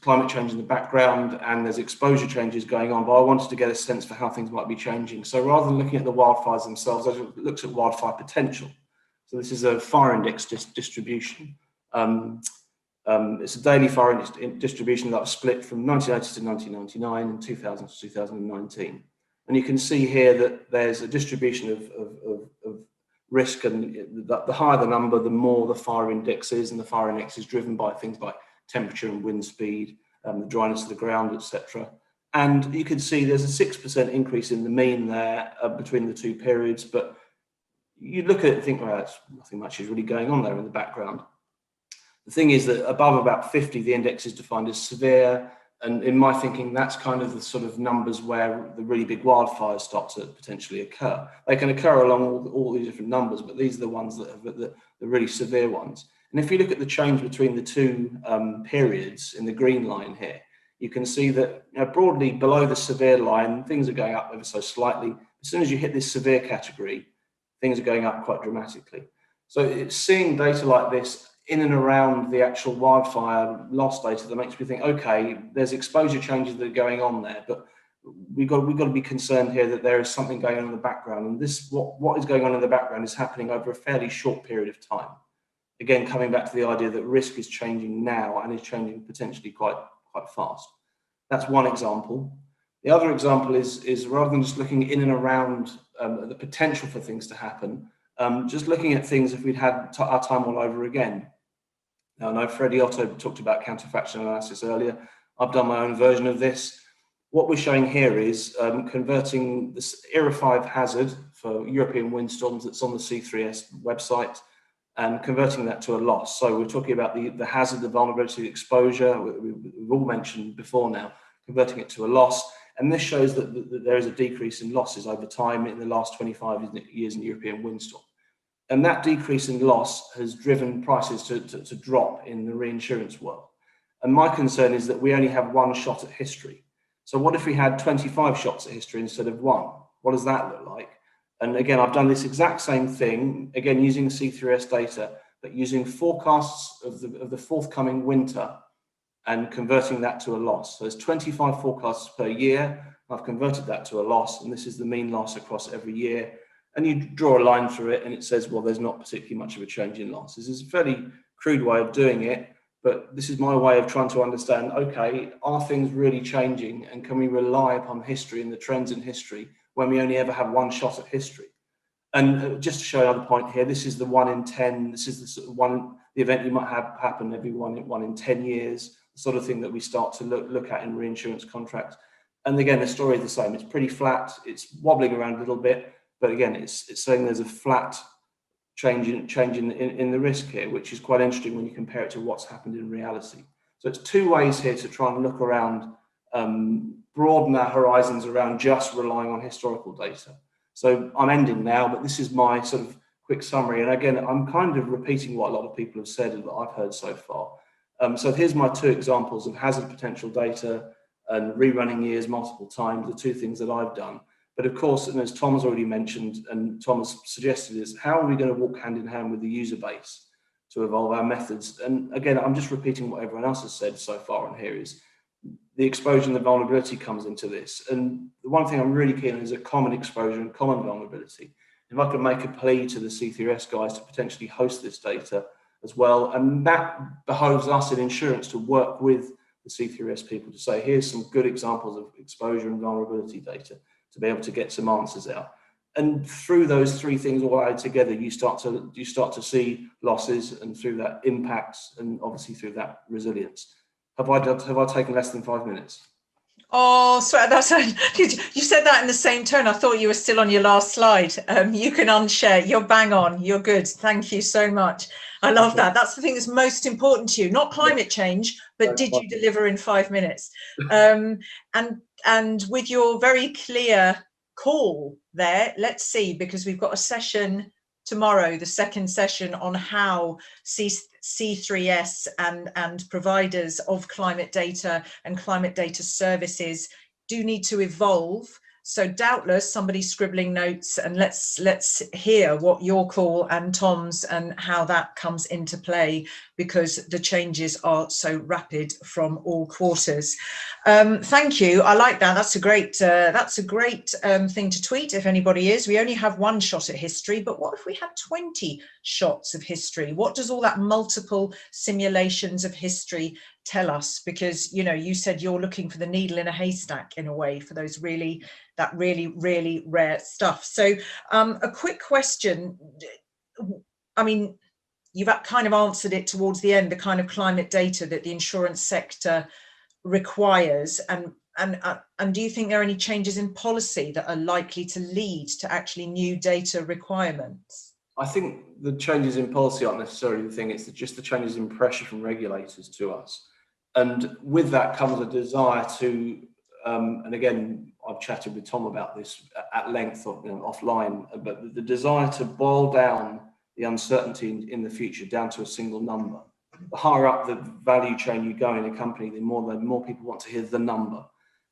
climate change in the background and there's exposure changes going on, but I wanted to get a sense for how things might be changing. So rather than looking at the wildfires themselves, I looked at wildfire potential. So this is a fire index distribution. It's a daily fire index distribution that was split from 1980 to 1999 and 2000 to 2019. And you can see here that there's a distribution of risk, and the higher the number, the more the fire index is, and the fire index is driven by things like temperature and wind speed, the dryness of the ground, etc. And you can see there's a 6% increase in the mean there between the two periods, but you look at it and think, well, nothing much is really going on there in the background. The thing is that above about 50, the index is defined as severe. And in my thinking, that's kind of the sort of numbers where the really big wildfires start to potentially occur. They can occur along all these different numbers, but these are the ones that are the really severe ones. And if you look at the change between the two periods in the green line here, you can see that broadly below the severe line, things are going up ever so slightly. As soon as you hit this severe category, things are going up quite dramatically. So it's seeing data like this in and around the actual wildfire loss data that makes me think, okay, there's exposure changes that are going on there, but we've got to be concerned here that there is something going on in the background. And this, what is going on in the background is happening over a fairly short period of time. Again, coming back to the idea that risk is changing now and is changing potentially quite fast. That's one example. The other example is rather than just looking in and around the potential for things to happen, just looking at things if we'd had our time all over again. Now, I know Freddie Otto talked about counterfactual analysis earlier. I've done my own version of this. What we're showing here is converting this ERA 5 hazard for European windstorms that's on the C3S website and converting that to a loss. So we're talking about the hazard, the vulnerability, the exposure, we've all mentioned before now, converting it to a loss. And this shows that there is a decrease in losses over time in the last 25 years in European windstorm. And that decrease in loss has driven prices to drop in the reinsurance world. And my concern is that we only have one shot at history. So what if we had 25 shots at history instead of one? What does that look like? And again, I've done this exact same thing, again, using C3S data, but using forecasts of the forthcoming winter and converting that to a loss. So there's 25 forecasts per year. I've converted that to a loss, and this is the mean loss across every year. And you draw a line through it and it says, well, there's not particularly much of a change in loss. This is a fairly crude way of doing it, but this is my way of trying to understand, okay, are things really changing, and can we rely upon history and the trends in history when we only ever have one shot at history? And just to show another point here, this is the 1 in 10, this is the sort of the event you might have happen every one in 10 years, the sort of thing that we start to look at in reinsurance contracts. And again, the story is the same. It's pretty flat, it's wobbling around a little bit, but again, it's saying there's a flat change in the risk here, which is quite interesting when you compare it to what's happened in reality. So it's two ways here to try and look around, broaden our horizons around just relying on historical data. So I'm ending now, but this is my sort of quick summary. And again, I'm kind of repeating what a lot of people have said and that I've heard so far. So here's my two examples of hazard potential data and rerunning years multiple times, the two things that I've done. But of course, and as Tom has already mentioned and Tom has suggested, is how are we going to walk hand in hand with the user base to evolve our methods? And again, I'm just repeating what everyone else has said so far on here is the exposure and the vulnerability comes into this. And the one thing I'm really keen on is a common exposure and common vulnerability. If I could make a plea to the C3S guys to potentially host this data as well, and that behoves us in insurance to work with the C3S people to say, here's some good examples of exposure and vulnerability data to be able to get some answers out. And through those three things all added together, you start to see losses, and through that impacts, and obviously through that resilience. Have I taken less than 5 minutes? Oh, sorry, you said that in the same tone. I thought you were still on your last slide. You can unshare. You're bang on. You're good. Thank you so much. I love that. That's the thing that's most important to you, not climate change, but did you deliver in 5 minutes? And with your very clear call there, let's see, because we've got a session tomorrow, the second session on how C3S and providers of climate data and climate data services do need to evolve. So doubtless somebody's scribbling notes, and let's hear what your call and Tom's and how that comes into play, because the changes are so rapid from all quarters. Thank you. I like that. That's a great thing to tweet if anybody is. We only have one shot at history, but what if we had 20 shots of history? What does all that multiple simulations of history tell us? Because, you know, you said you're looking for the needle in a haystack in a way for those really rare stuff. So a quick question. I mean, you've kind of answered it towards the end, the kind of climate data that the insurance sector requires, and do you think there are any changes in policy that are likely to lead to actually new data requirements? I think the changes in policy aren't necessarily the thing, it's just the changes in pressure from regulators to us. And with that comes a desire to, and again, I've chatted with Tom about this at length offline, but the desire to boil down the uncertainty in the future down to a single number. The higher up the value chain you go in a company, the more people want to hear the number.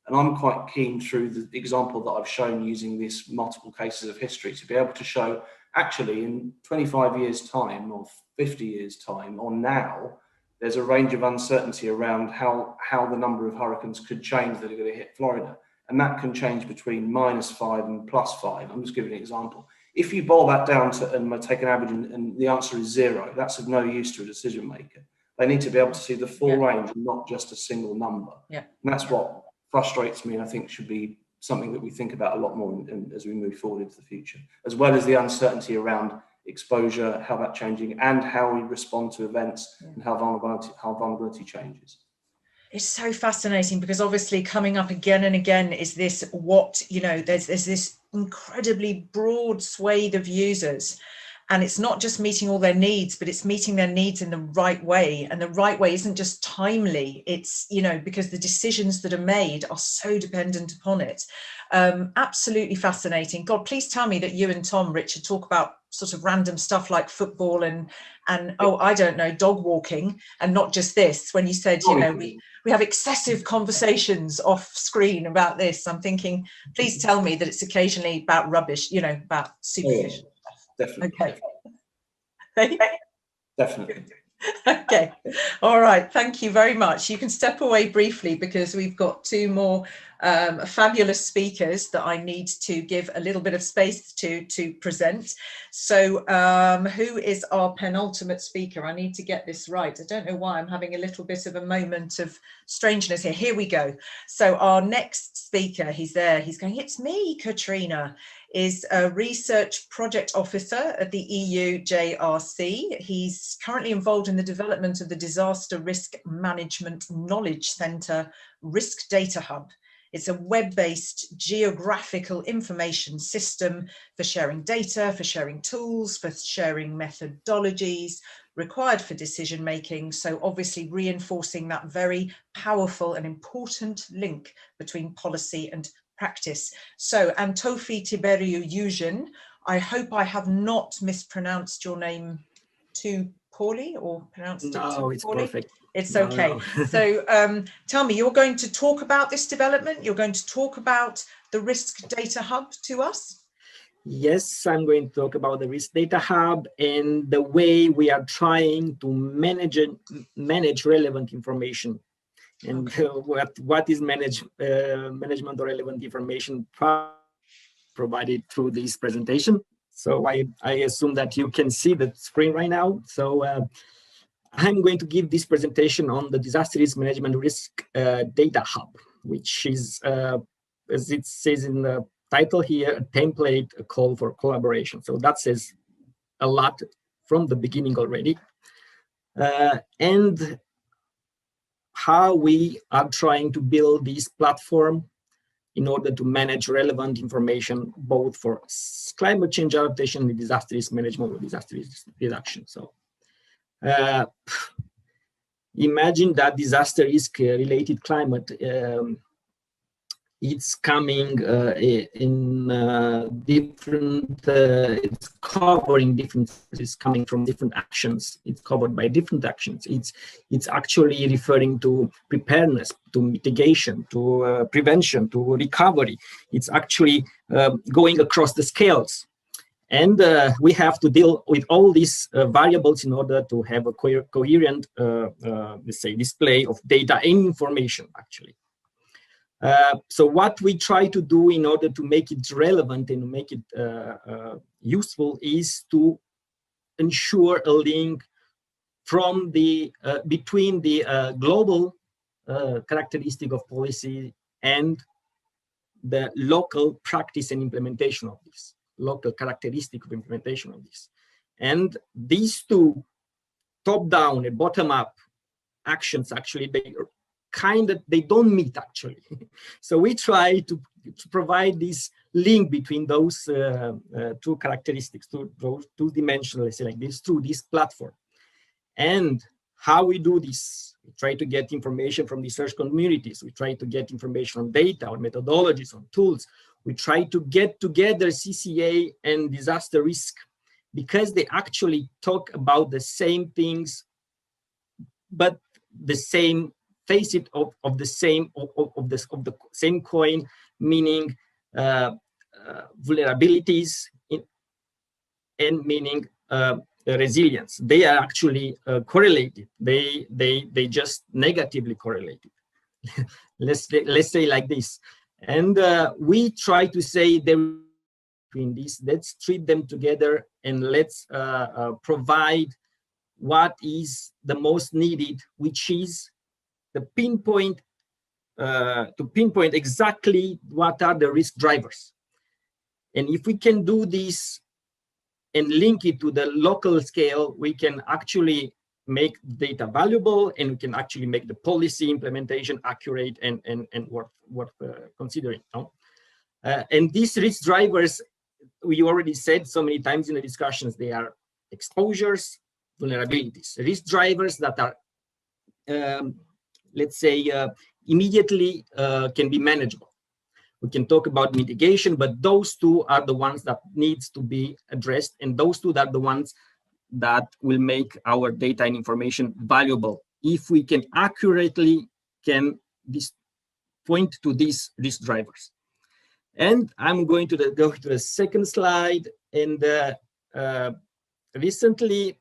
And I'm quite keen, through the example that I've shown using this multiple cases of history, to be able to show actually in 25 years time or 50 years time or now, there's a range of uncertainty around how the number of hurricanes could change that are going to hit Florida. And that can change between -5 and +5. I'm just giving an example. If you boil that down to and take an average and the answer is 0, that's of no use to a decision maker. They need to be able to see the full range and not just a single number. Yeah. And that's what frustrates me, and I think should be something that we think about a lot more as we move forward into the future, as well as the uncertainty around exposure, how that's changing, and how we respond to events and how vulnerability changes. It's so fascinating, because obviously coming up again and again is this, what, you know, there's this incredibly broad swathe of users, and it's not just meeting all their needs, but it's meeting their needs in the right way. And the right way isn't just timely, it's, you know, because the decisions that are made are so dependent upon it. Absolutely fascinating. God, please tell me that you and Tom, Richard, talk about sort of random stuff like football and oh, I don't know, dog walking, and not just this. When you said, you know, we have excessive conversations off screen about this, I'm thinking, please tell me that it's occasionally about rubbish, you know, about superficial stuff. Definitely. Okay. Definitely. Okay. All right. Thank you very much. You can step away briefly, because we've got two more fabulous speakers that I need to give a little bit of space to present. So who is our penultimate speaker? I need to get this right. I don't know why I'm having a little bit of a moment of strangeness here. Here we go. So our next speaker, he's there. He's going, it's me, Katrina. Is a research project officer at the EU JRC. He's currently involved in the development of the Disaster Risk Management Knowledge Centre Risk Data Hub. It's a web-based geographical information system for sharing data, for sharing tools, for sharing methodologies required for decision making. So obviously reinforcing that very powerful and important link between policy and practice. So Antofi Tiberiu Eugen, I hope I have not mispronounced your name too poorly or pronounced it too poorly. It's perfect. It's okay. No. So tell me, you're going to talk about this development, you're going to talk about the Risk Data Hub to us? Yes, I'm going to talk about the Risk Data Hub and the way we are trying to manage relevant information. And what is management of relevant information provided through this presentation. So I assume that you can see the screen right now. So I'm going to give this presentation on the Disaster Risk Management Risk Data Hub, which is, as it says in the title here, a template, a call for collaboration. So that says a lot from the beginning already. And how we are trying to build this platform in order to manage relevant information, both for climate change adaptation and disaster risk management or disaster risk reduction. So imagine that disaster risk related climate, it's coming in different, it's covering different, it's coming from different actions, it's covered by different actions. It's actually referring to preparedness, to mitigation, to prevention, to recovery. It's actually going across the scales. And we have to deal with all these variables in order to have a coherent, let's say, display of data and information, actually. So what we try to do in order to make it relevant and make it useful is to ensure a link from the between the global characteristic of policy and the local practice and implementation of this, local characteristic of implementation of this. And these two top-down and bottom-up actions, actually, they don't meet, actually. So we try to provide this link between those two characteristics, those two dimensional, let's say like this, through this platform. And how we do this, we try to get information from research communities, we try to get information on data, on methodologies, on tools. We try to get together CCA and disaster risk because they actually talk about the same things, but the same face it of the same of the same coin, meaning vulnerabilities and meaning resilience. They are actually correlated. They just negatively correlated. let's say like this. And we try to say between these, let's treat them together and let's provide what is the most needed, which is the pinpoint to pinpoint exactly what are the risk drivers. And if we can do this and link it to the local scale, we can actually make data valuable and we can actually make the policy implementation accurate and worth considering. No? And these risk drivers, we already said so many times in the discussions, they are exposures, vulnerabilities, risk drivers that are let's say, immediately can be manageable. We can talk about mitigation, but those two are the ones that needs to be addressed, and those two are the ones that will make our data and information valuable. If we can accurately point to these risk drivers. And I'm going to go to the second slide. And recently,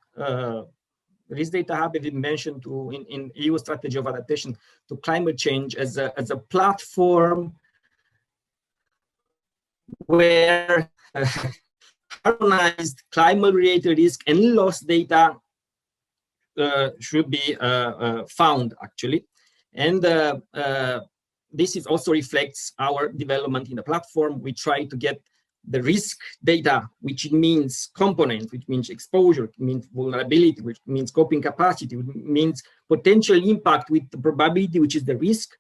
Risk Data Hub has been mentioned in EU strategy of adaptation to climate change as a platform where harmonized climate-related risk and loss data should be found, actually. And this is also reflects our development in the platform. We try to get the risk data, which means component, which means exposure, which means vulnerability, which means coping capacity, which means potential impact with the probability, which is the risk,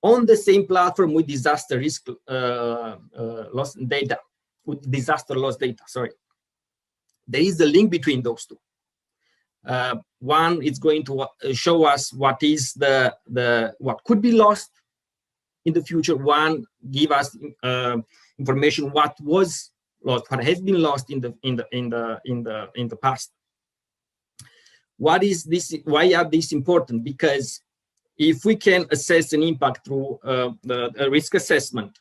on the same platform with disaster risk loss data, with disaster loss data, sorry. There is a link between those two. One is going to show us what is what could be lost in the future. One give us information what was lost, what has been lost in the past. What is this? Why are these important? Because if we can assess an impact through the risk assessment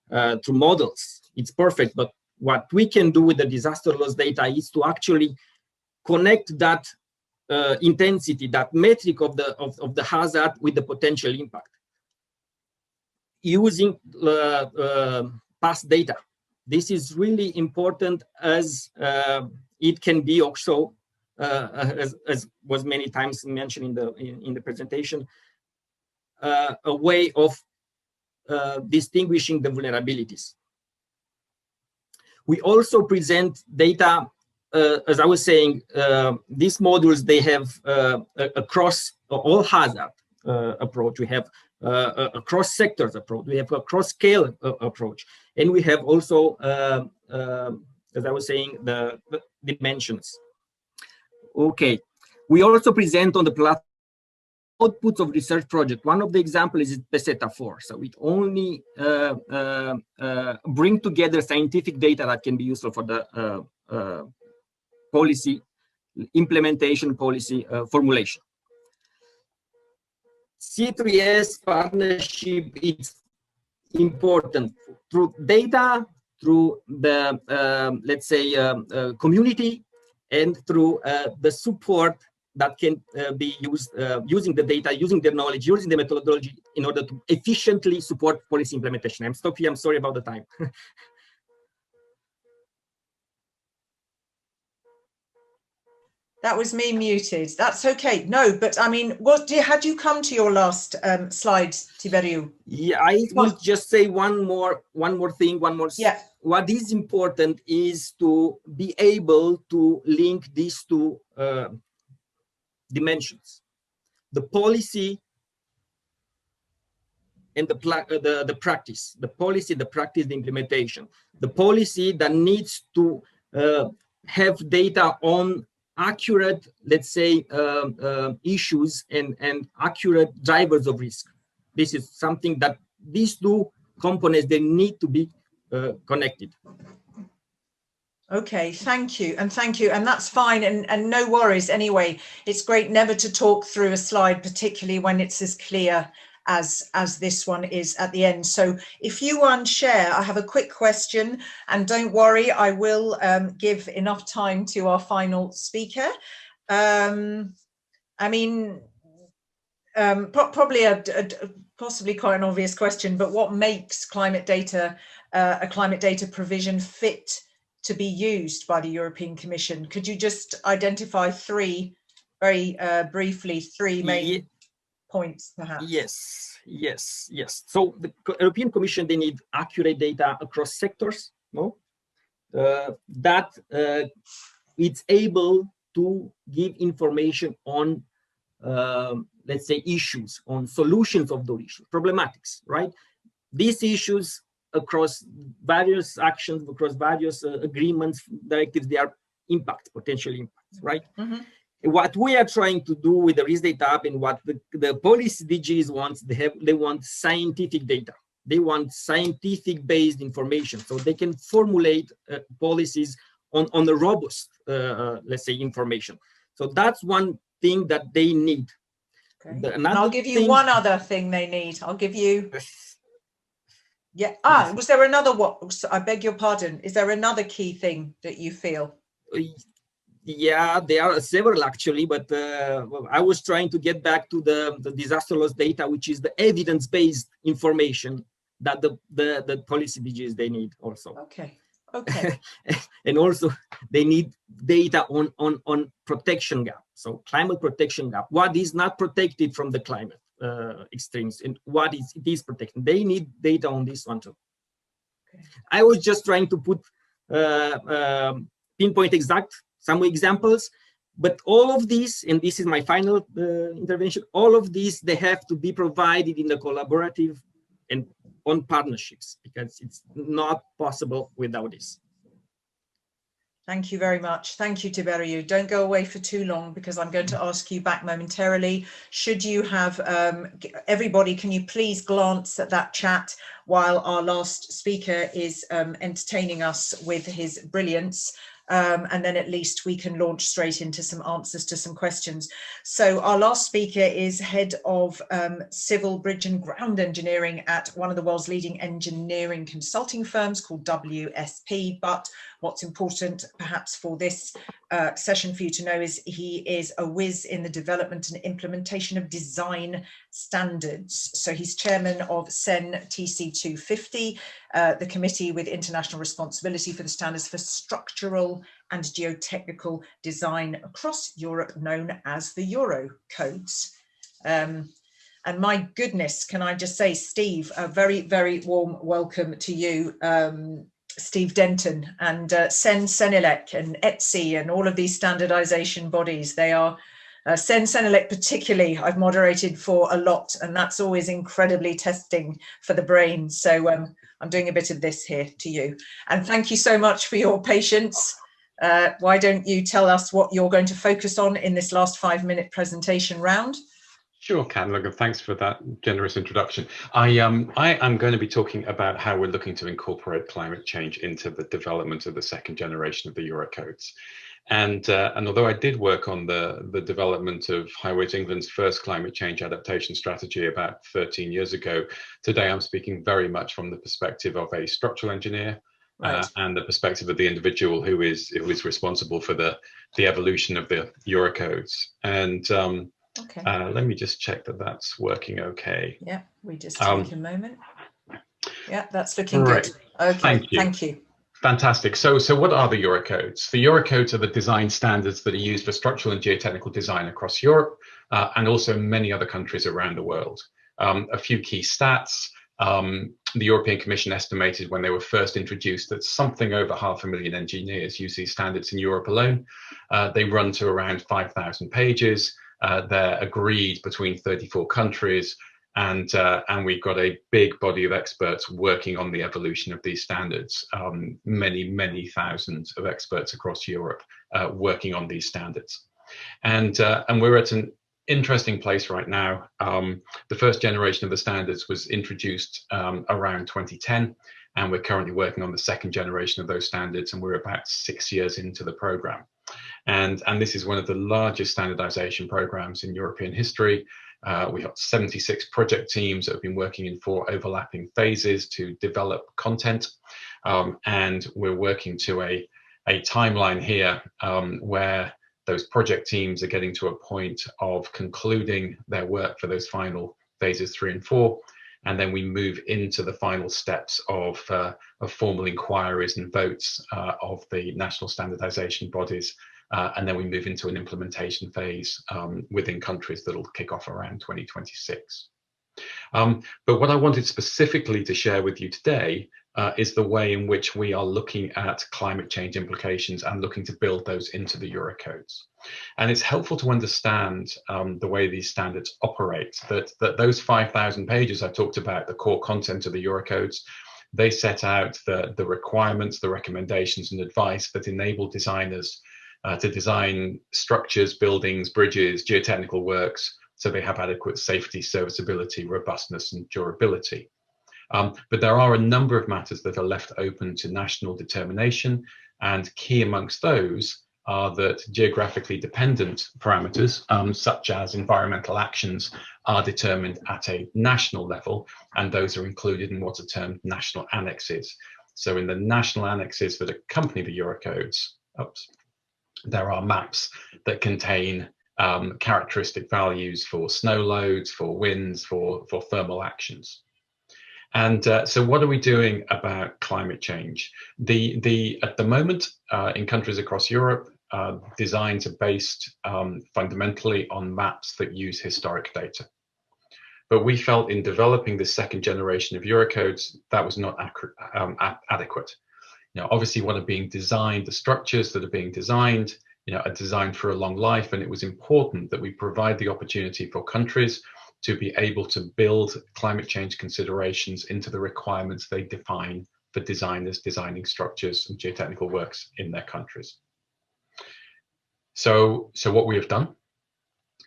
through models, it's perfect. But what we can do with the disaster loss data is to actually connect that intensity, that metric of the hazard with the potential impact, using past data. This is really important, as it can be also, as was many times mentioned in the presentation, a way of distinguishing the vulnerabilities. We also present data, as I was saying, these modules, they have across all hazard, approach. We have a cross sectors approach. We have a cross scale approach, and we have also, as I was saying, the dimensions. Okay, we also present on the platform outputs of research project. One of the examples is PESETA-4. So it only bring together scientific data that can be useful for the policy implementation, policy formulation. C3S partnership is important through data, through the let's say community, and through the support that can be used using the data, using the knowledge, using the methodology in order to efficiently support policy implementation. I'm stopped here. I'm sorry about the time. That was me muted. That's okay. No, but I mean, had you come to your last slide, Tiberiu? Yeah, I will just say one more thing. Yeah. What is important is to be able to link these two dimensions: the policy and the practice. The policy, the practice, the implementation. The policy that needs to have data on accurate, let's say, issues and accurate drivers of risk. This is something that these two components, they need to be connected. Okay, thank you. And that's fine. And no worries. Anyway, it's great never to talk through a slide, particularly when it's as clear as this one is at the end. So if you unshare, I have a quick question, and don't worry, I will give enough time to our final speaker. I mean, probably possibly quite an obvious question, but what makes climate data, a climate data provision fit to be used by the European Commission? Could you just identify three, very briefly, three main points, perhaps? Yes. So the European Commission, they need accurate data across sectors, no? That it's able to give information on, let's say, issues, on solutions of those issues, problematics, right? These issues across various actions, across various agreements, directives, they are potential impacts, right? Mm-hmm. What we are trying to do with the Risk Data Hub and what the policy DGs wants, they want scientific data. They want scientific-based information, so they can formulate policies on the robust, let's say, information. So that's one thing that they need. Okay. And I'll give you one other thing they need. I'll give you. Yeah. Was there another? What? I beg your pardon. Is there another key thing that you feel? Yeah, there are several actually, but I was trying to get back to the disaster loss data, which is the evidence-based information that the policy DGs they need also. Okay. And also they need data on protection gap. So climate protection gap. What is not protected from the climate extremes and what it is protected. They need data on this one too. Okay. I was just trying to put pinpoint exact some examples, but all of these, and this is my final intervention, all of these, they have to be provided in the collaborative and on partnerships, because it's not possible without this. Thank you very much. Thank you, Tiberiu. Don't go away for too long, because I'm going to ask you back momentarily. Should you have, everybody, can you please glance at that chat while our last speaker is entertaining us with his brilliance. And then at least we can launch straight into some answers to some questions. So our last speaker is head of civil bridge and ground engineering at one of the world's leading engineering consulting firms called WSP. But what's important perhaps for this session for you to know is he is a whiz in the development and implementation of design standards. So he's chairman of CEN TC250, the committee with international responsibility for the standards for structural and geotechnical design across Europe, known as the Euro codes. And my goodness, can I just say, Steve, a very, very warm welcome to you. Steve Denton and CEN, CENELEC and ETSI and all of these standardization bodies, they are Senelec particularly, I've moderated for a lot, and that's always incredibly testing for the brain. So I'm doing a bit of this here to you. And thank you so much for your patience. Why don't you tell us what you're going to focus on in this last 5-minute presentation round? Sure, Can. Look, thanks for that generous introduction. I am going to be talking about how we're looking to incorporate climate change into the development of the second generation of the Eurocodes. And although I did work on the development of Highways England's first climate change adaptation strategy about 13 years ago, today I'm speaking very much from the perspective of a structural engineer, right, and the perspective of the individual who is responsible for the evolution of the Eurocodes. And okay. Let me just check that that's working okay. Yeah, we just take a moment. Yeah, that's looking good. Okay, thank you. Fantastic. So what are the Eurocodes? The Eurocodes are the design standards that are used for structural and geotechnical design across Europe and also many other countries around the world. A few key stats. The European Commission estimated when they were first introduced that something over 500,000 engineers use these standards in Europe alone. They run to around 5,000 pages. They're agreed between 34 countries, and we've got a big body of experts working on the evolution of these standards. Many thousands of experts across Europe working on these standards, and we're at an interesting place right now. The first generation of the standards was introduced around 2010, and we're currently working on the second generation of those standards, and we're about 6 years into the program. And this is one of the largest standardization programs in European history. We have 76 project teams that have been working in 4 overlapping phases to develop content. And we're working to a timeline here where those project teams are getting to a point of concluding their work for those final phases 3 and 4. And then we move into the final steps of formal inquiries and votes of the national standardization bodies. And then we move into an implementation phase within countries that will kick off around 2026. But what I wanted specifically to share with you today is the way in which we are looking at climate change implications and looking to build those into the Eurocodes. And it's helpful to understand the way these standards operate, that those 5,000 pages I talked about, the core content of the Eurocodes, they set out the requirements, the recommendations and advice that enable designers to design structures, buildings, bridges, geotechnical works, so they have adequate safety, serviceability, robustness, and durability. But there are a number of matters that are left open to national determination, and key amongst those are that geographically dependent parameters, such as environmental actions, are determined at a national level, and those are included in what are termed national annexes. So in the national annexes that accompany the Eurocodes, there are maps that contain characteristic values for snow loads, for winds, for thermal actions. And so what are we doing about climate change? At the moment, in countries across Europe, designs are based fundamentally on maps that use historic data. But we felt in developing the second generation of Eurocodes, that was not adequate. Obviously what are being designed, the structures that are being designed, are designed for a long life, and it was important that we provide the opportunity for countries to be able to build climate change considerations into the requirements they define for designers designing structures and geotechnical works in their countries. So what we have done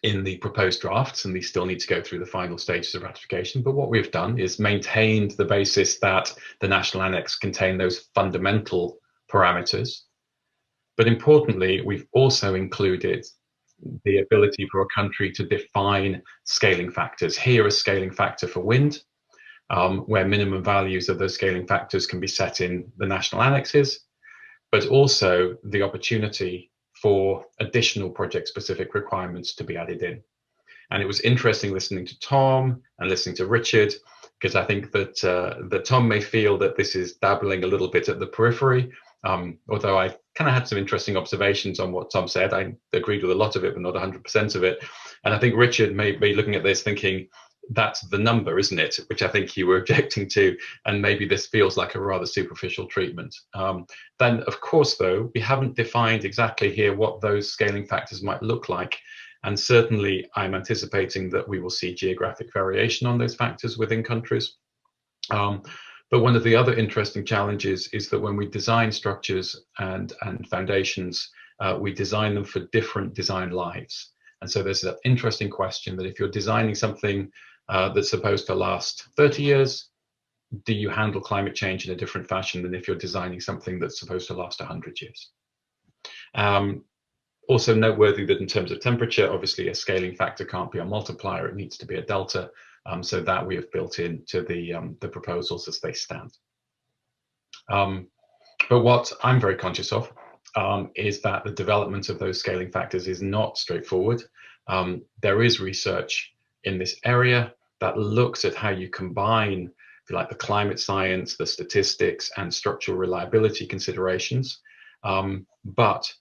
in the proposed drafts, and these still need to go through the final stages of ratification, but what we've done is maintained the basis that the national annex contain those fundamental parameters. But importantly, we've also included the ability for a country to define scaling factors. Here, a scaling factor for wind, where minimum values of those scaling factors can be set in the national annexes, but also the opportunity for additional project-specific requirements to be added in. And it was interesting listening to Tom and listening to Richard, because I think that Tom may feel that this is dabbling a little bit at the periphery, although I kind of had some interesting observations on what Tom said. I agreed with a lot of it, but not 100% of it. And I think Richard may be looking at this thinking, that's the number, isn't it? Which I think you were objecting to, and maybe this feels like a rather superficial treatment. Then, of course, though, we haven't defined exactly here what those scaling factors might look like. And certainly I'm anticipating that we will see geographic variation on those factors within countries. But one of the other interesting challenges is that when we design structures and foundations, we design them for different design lives. And so there's an interesting question that if you're designing something that's supposed to last 30 years, do you handle climate change in a different fashion than if you're designing something that's supposed to last 100 years? Also noteworthy that in terms of temperature, obviously a scaling factor can't be a multiplier, it needs to be a delta. So that we have built into the proposals as they stand. But what I'm very conscious of is that the development of those scaling factors is not straightforward. There is research in this area that looks at how you combine, if you like, the climate science, the statistics, and structural reliability considerations. But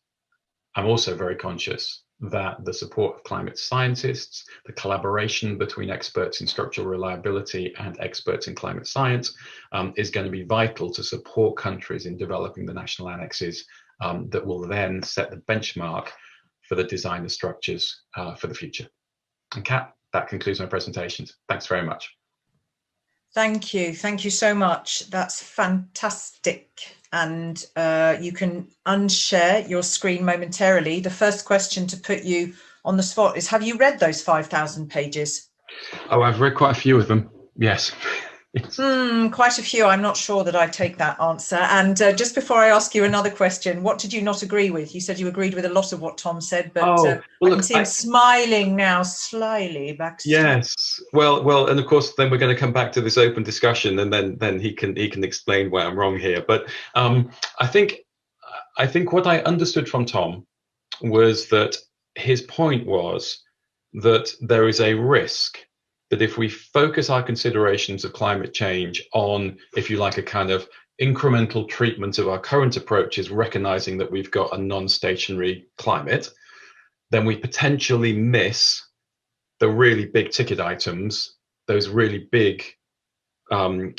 I'm also very conscious that the support of climate scientists, the collaboration between experts in structural reliability and experts in climate science is going to be vital to support countries in developing the national annexes that will then set the benchmark for the design of structures for the future. And Kat, that concludes my presentations. Thanks very much. Thank you so much. That's fantastic. And you can unshare your screen momentarily. The first question to put you on the spot is, have you read those 5,000 pages? Oh, I've read quite a few of them, yes. Quite a few. I'm not sure that I take that answer. And just before I ask you another question, what did you not agree with? You said you agreed with a lot of what Tom said, but well, I can see him smiling now slyly back. Yes. Well, and of course, then we're going to come back to this open discussion, and then he can explain where I'm wrong here. But I think what I understood from Tom was that his point was that there is a risk that if we focus our considerations of climate change on, if you like, a kind of incremental treatment of our current approaches, recognizing that we've got a non-stationary climate, then we potentially miss the really big ticket items, those really big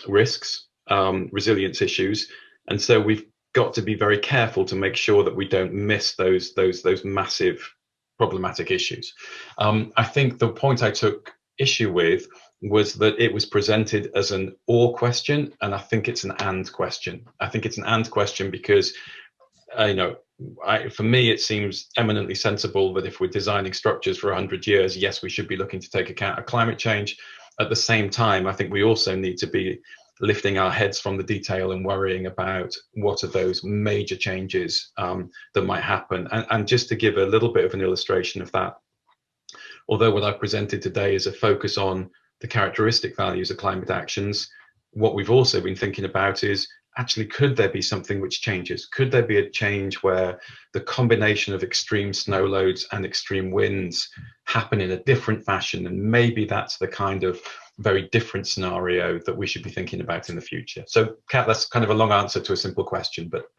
risks, resilience issues. And so we've got to be very careful to make sure that we don't miss those massive problematic issues. I think the point I took issue with was that it was presented as an or question, and I think it's an and question. I think it's an and question because, for me, it seems eminently sensible that if we're designing structures for 100 years, yes, we should be looking to take account of climate change. At the same time, I think we also need to be lifting our heads from the detail and worrying about what are those major changes that might happen. And just to give a little bit of an illustration of that, although what I've presented today is a focus on the characteristic values of climate actions, what we've also been thinking about is, actually, could there be something which changes? Could there be a change where the combination of extreme snow loads and extreme winds happen in a different fashion? And maybe that's the kind of very different scenario that we should be thinking about in the future. So, Kat, that's kind of a long answer to a simple question, but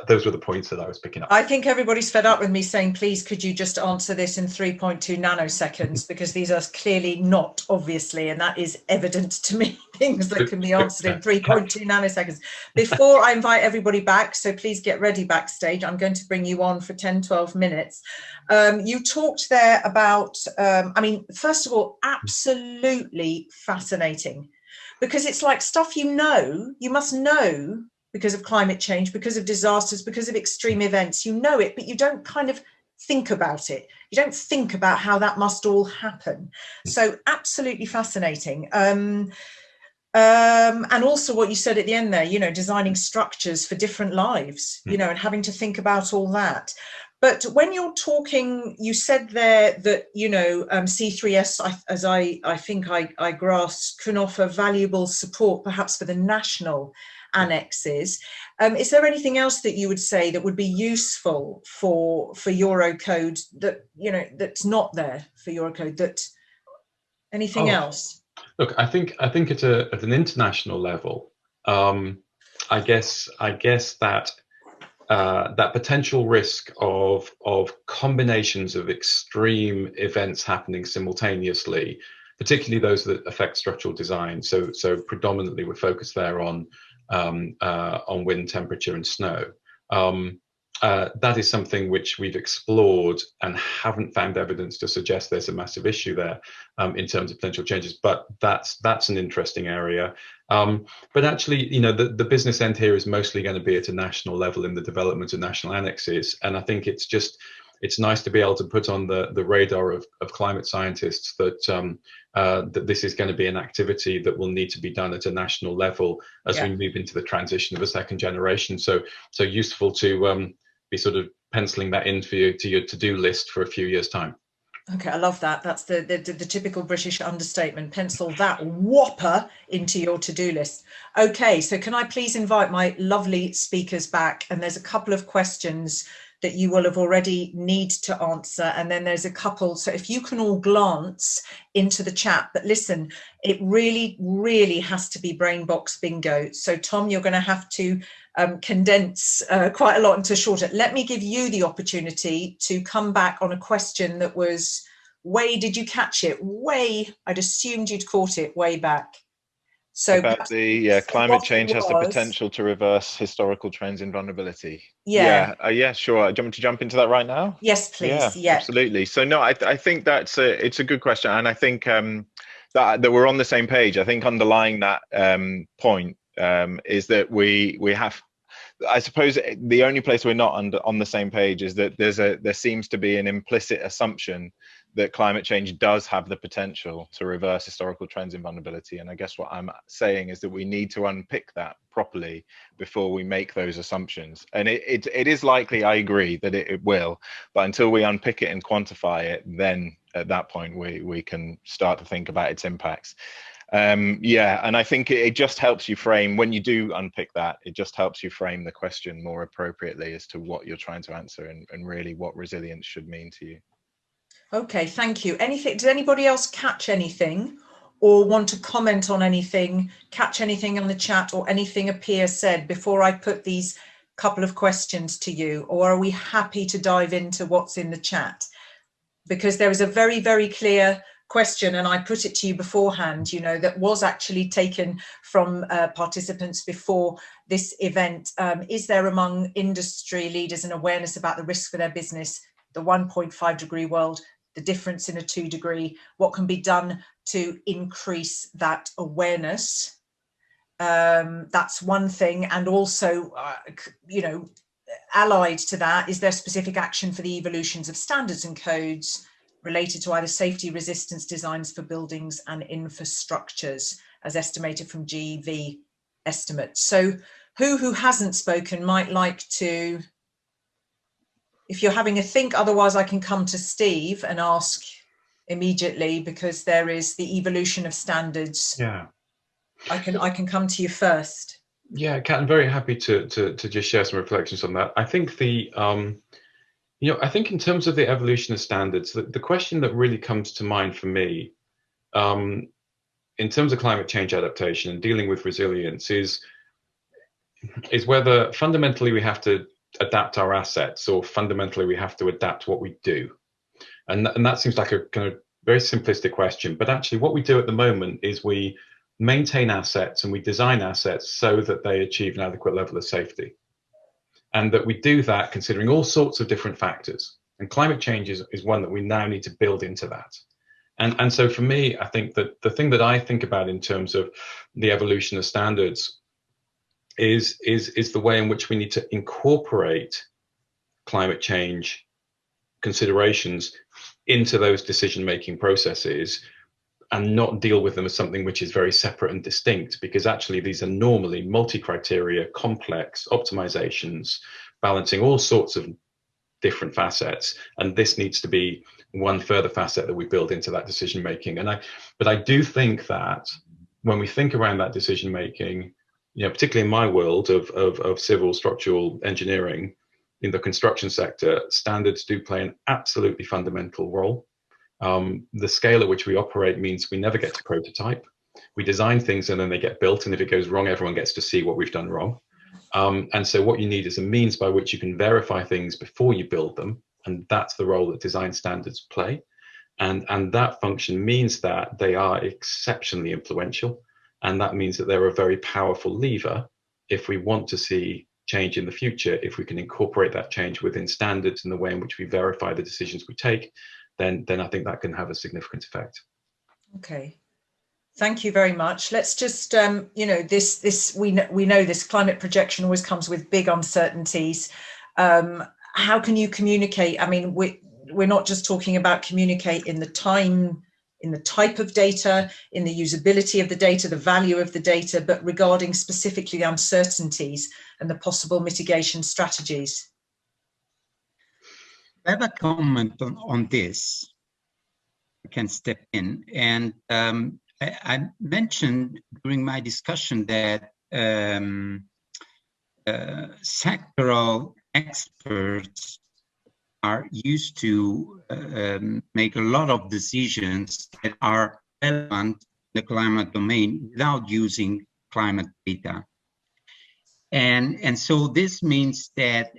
those were the points that I was picking up. I think everybody's fed up with me saying, please, could you just answer this in 3.2 nanoseconds? Because these are clearly not, obviously, and that is evident to me, things that can be answered in 3.2 nanoseconds. Before I invite everybody back, so please get ready backstage, I'm going to bring you on for 10, 12 minutes. You talked there about, first of all, absolutely fascinating, because it's like stuff you must know because of climate change, because of disasters, because of extreme events, you know it, but you don't kind of think about it. You don't think about how that must all happen. So absolutely fascinating. And also what you said at the end there, designing structures for different lives, and having to think about all that. But when you're talking, you said there that, C3S, as I think I grasp, can offer valuable support perhaps for the national annexes. Is there anything else that you would say that would be useful for Eurocode that, that's not there for Eurocode? Anything else? Look, I think at an international level, I guess that that potential risk of combinations of extreme events happening simultaneously, particularly those that affect structural design. So predominantly we're focused there on wind, temperature, and snow. that is something which we've explored and haven't found evidence to suggest there's a massive issue there in terms of potential changes. But that's an interesting area. But actually, you know, the business end here is mostly going to be at a national level in the development of national annexes. And I think it's nice to be able to put on the radar of climate scientists that that this is going to be an activity that will need to be done at a national level as we move into the transition of a second generation. So useful to be sort of penciling that in for you to your to-do list for a few years' time. Okay, I love that. That's the typical British understatement. Pencil that whopper into your to-do list. Okay, so can I please invite my lovely speakers back? And there's a couple of questions that you will have already need to answer. And then there's a couple. So if you can all glance into the chat, but listen, it really, really has to be brain box bingo. So Tom, you're going to have to condense quite a lot into shorter. Let me give you the opportunity to come back on a question that was way, did you catch it? Way, I'd assumed you'd caught it way back. So about the climate change has the potential to reverse historical trends in vulnerability. Yeah, sure. Do you want me to jump into that right now? Yes, please. Yeah, absolutely. So no, I think that's it's a good question, and I think that we're on the same page. I think underlying that point is that we have. I suppose the only place we're not on the same page is that there seems to be an implicit assumption that climate change does have the potential to reverse historical trends in vulnerability. And I guess what I'm saying is that we need to unpick that properly before we make those assumptions. And it is likely, I agree, that it will, but until we unpick it and quantify it, then at that point we can start to think about its impacts. And I think it just helps you frame, when you do unpick that, it just helps you frame the question more appropriately as to what you're trying to answer and really what resilience should mean to you. Okay, thank you. Did anybody else catch anything or want to comment on anything, catch anything on the chat or anything a peer said before I put these couple of questions to you? Or are we happy to dive into what's in the chat? Because there is a very, very clear question, and I put it to you beforehand, you know, that was actually taken from participants before this event. Is there among industry leaders an awareness about the risk for their business, the 1.5 degree world, the difference in a 2 degree, what can be done to increase that awareness? That's one thing. And also, you know, allied to that, is there specific action for the evolutions of standards and codes related to either safety resistance designs for buildings and infrastructures as estimated from GV estimates? So who hasn't spoken might like to, if you're having a think, otherwise I can come to Steve and ask immediately, because there is the evolution of standards. Yeah, I can come to you first. Yeah, Kat, I'm very happy to just share some reflections on that. I think I think in terms of the evolution of standards, the question that really comes to mind for me, in terms of climate change adaptation and dealing with resilience, is whether fundamentally we have to adapt our assets, or fundamentally we have to adapt what we do. And that seems like a kind of very simplistic question, but actually what we do at the moment is we maintain assets and we design assets so that they achieve an adequate level of safety. And that we do that considering all sorts of different factors. And climate change is one that we now need to build into that. And so for me, I think that the thing that I think about in terms of the evolution of standards is the way in which we need to incorporate climate change considerations into those decision-making processes, and not deal with them as something which is very separate and distinct, because actually these are normally multi-criteria, complex optimizations, balancing all sorts of different facets. And this needs to be one further facet that we build into that decision-making. But I do think that when we think around that decision-making, you know, particularly in my world of civil structural engineering, in the construction sector, standards do play an absolutely fundamental role. The scale at which we operate means we never get to prototype. We design things and then they get built, and if it goes wrong, everyone gets to see what we've done wrong. And so what you need is a means by which you can verify things before you build them, and that's the role that design standards play. And that function means that they are exceptionally influential, and that means that they're a very powerful lever if we want to see change in the future, if we can incorporate that change within standards and the way in which we verify the decisions we take, then I think that can have a significant effect. Okay. Thank you very much. Let's just, you know, we know this climate projection always comes with big uncertainties. How can you communicate? I mean, we're not just talking about communicate in the time, in the type of data, in the usability of the data, the value of the data, but regarding specifically the uncertainties and the possible mitigation strategies. I have a comment on this. I can step in, and I mentioned during my discussion that sectoral experts are used to make a lot of decisions that are relevant in the climate domain without using climate data. And so this means that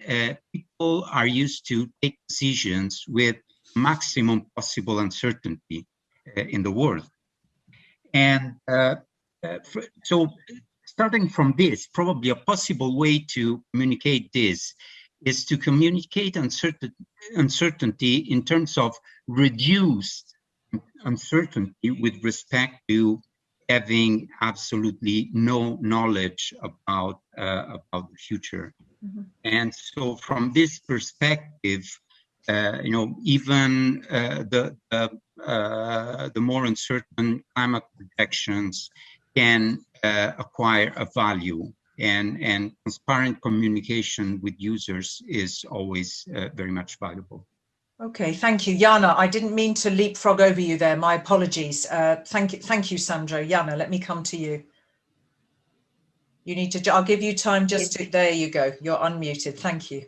people are used to take decisions with maximum possible uncertainty in the world. And so starting from this, probably a possible way to communicate this is to communicate uncertainty in terms of reduced uncertainty with respect to having absolutely no knowledge about the future. Mm-hmm. And so from this perspective, you know, even the more uncertain climate projections can acquire a value, and transparent communication with users is always very much valuable. Okay, thank you, Jana. I didn't mean to leapfrog over you there. My apologies. Thank you, Sandro. Jana, let me come to you. You need to. I'll give you time just to. There you go. You're unmuted. Thank you.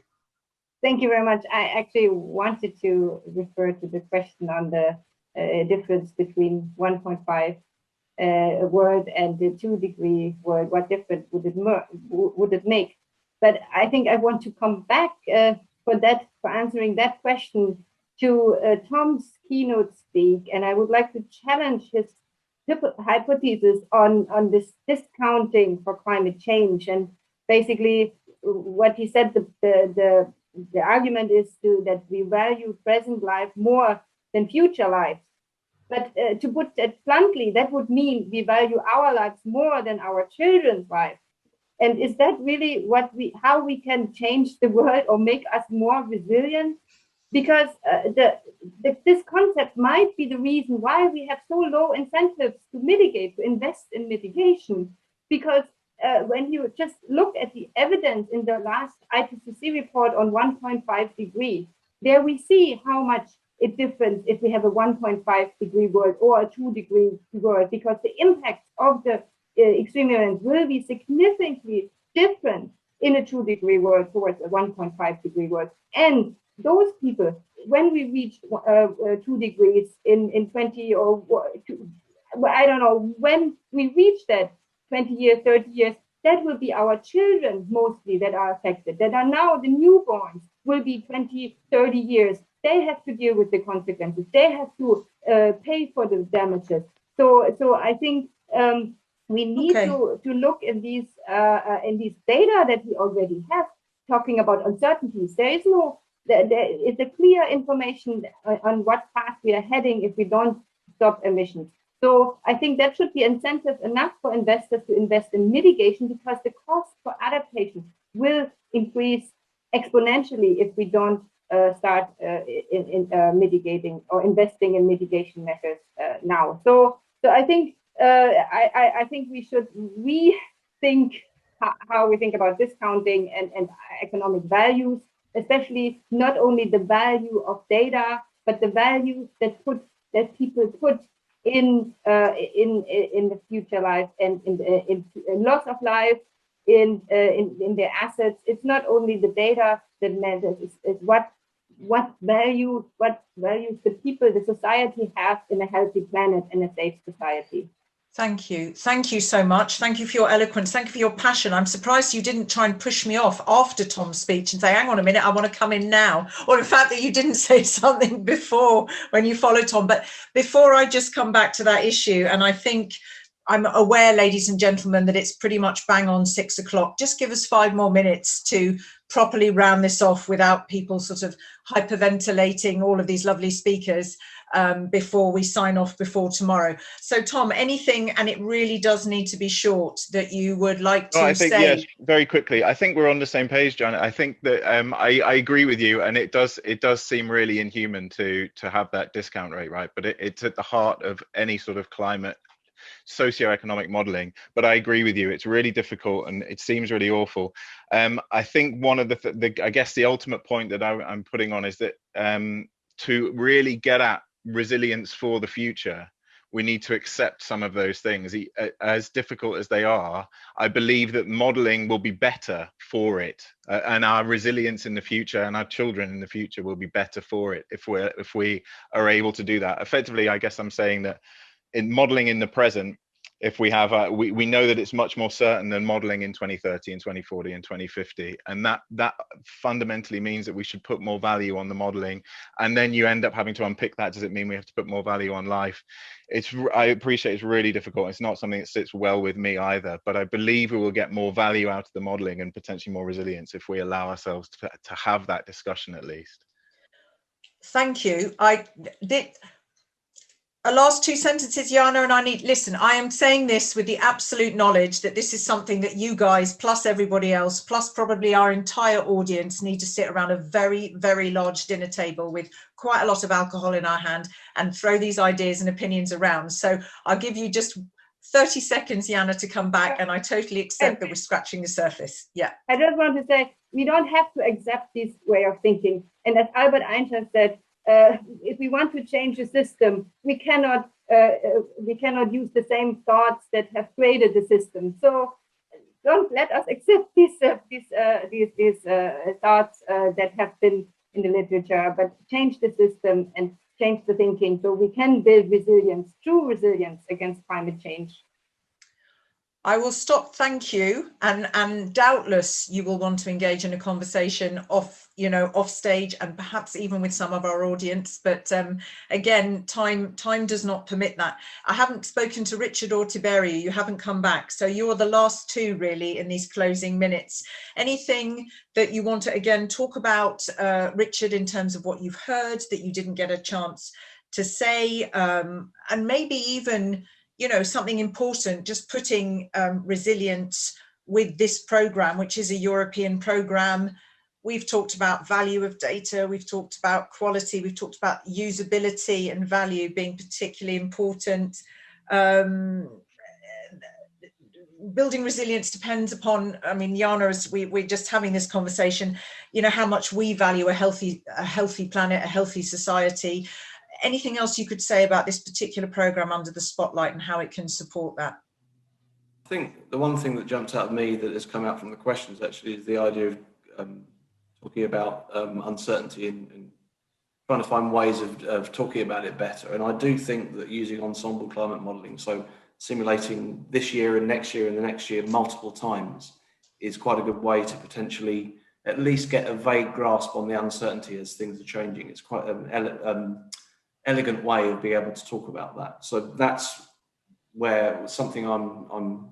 Thank you very much. I actually wanted to refer to the question on the difference between 1.5 world and the 2-degree world. What difference would it make? But I think I want to come back for answering that question to Tom's keynote speak, and I would like to challenge his hypothesis on this discounting for climate change. And basically, what he said, the argument is that we value present life more than future life. But to put it bluntly, that would mean we value our lives more than our children's life. And is that really how we can change the world or make us more resilient? Because this concept might be the reason why we have so low incentives to mitigate, to invest in mitigation. Because when you just look at the evidence in the last IPCC report on 1.5 degree, there we see how much it differs if we have a 1.5 degree world or a 2-degree world, because the impact of the extreme events will be significantly different in a 2-degree world towards a 1.5 degree world. And those people, when we reach 2 degrees in 20 or I don't know, when we reach that 20 years, 30 years, that will be our children mostly that are affected, that are now the newborns, will be 20, 30 years. They have to deal with the consequences. They have to pay for the damages. So I think we need to look in these data that we already have, talking about uncertainties. There is a clear information on what path we are heading if we don't stop emissions. So I think that should be incentive enough for investors to invest in mitigation, because the cost for adaptation will increase exponentially if we don't start in mitigating or investing in mitigation measures now. So I think I think we should rethink how we think about discounting and economic values, especially not only the value of data, but the value that people put in the future life and in loss of life, in their assets. It's not only the data that matters, it's what values the people, the society have in a healthy planet and a safe society. Thank you so much. Thank you for your eloquence. Thank you for your passion. I'm surprised you didn't try and push me off after Tom's speech and say, hang on a minute, I want to come in now. Or in fact that you didn't say something before when you followed Tom. But before I just come back to that issue, and I think I'm aware, ladies and gentlemen, that it's pretty much bang on 6 o'clock. Just give us 5 more minutes to properly round this off without people sort of hyperventilating all of these lovely speakers before we sign off before tomorrow. So Tom, anything, and it really does need to be short, that you would like to say? Yes, very quickly. I think we're on the same page, Janet. I think that I agree with you, and it does seem really inhuman to have that discount rate, right? But it's at the heart of any sort of climate socioeconomic modeling. But I agree with you, it's really difficult and it seems really awful. I think one of the ultimate point that I'm putting on is that to really get at resilience for the future, we need to accept some of those things, as difficult as they are. I believe that modeling will be better for it, and our resilience in the future and our children in the future will be better for it if we are able to do that. Effectively, I guess I'm saying that in modeling in the present, if we have we know that it's much more certain than modeling in 2030 and 2040 and 2050, and that fundamentally means that we should put more value on the modeling, and then you end up having to unpick that. Does it mean we have to put more value on life? I appreciate it's really difficult. It's not something that sits well with me either, but I believe we will get more value out of the modeling and potentially more resilience if we allow ourselves to have that discussion at least. Thank you. A last 2 sentences, Jana, and I am saying this with the absolute knowledge that this is something that you guys, plus everybody else, plus probably our entire audience, need to sit around a very, very large dinner table with quite a lot of alcohol in our hand and throw these ideas and opinions around. So I'll give you just 30 seconds, Jana, to come back, and I totally accept that we're scratching the surface. Yeah. I just want to say, we don't have to accept this way of thinking. And as Albert Einstein said, if we want to change a system, we cannot use the same thoughts that have created the system. So don't let us accept these thoughts that have been in the literature, but change the system and change the thinking so we can build resilience, true resilience against climate change. I will stop. Thank you. And doubtless you will want to engage in a conversation off stage and perhaps even with some of our audience. But again, time does not permit that. I haven't spoken to Richard or Tiberio. You haven't come back. So you're the last two really in these closing minutes. Anything that you want to again talk about, Richard, in terms of what you've heard that you didn't get a chance to say, and maybe even something important, just putting resilience with this program, which is a European program. We've talked about value of data, we've talked about quality, we've talked about usability and value being particularly important. Building resilience depends upon, Jana, as we're just having this conversation, how much we value a healthy planet, a healthy society. Anything else you could say about this particular program under the spotlight and how it can support that? I think the one thing that jumps out at me that has come out from the questions actually is the idea of talking about uncertainty and trying to find ways of talking about it better. And I do think that using ensemble climate modelling, so simulating this year and the next year multiple times, is quite a good way to potentially at least get a vague grasp on the uncertainty as things are changing. It's quite an elegant way of being able to talk about that. So that's where something I'm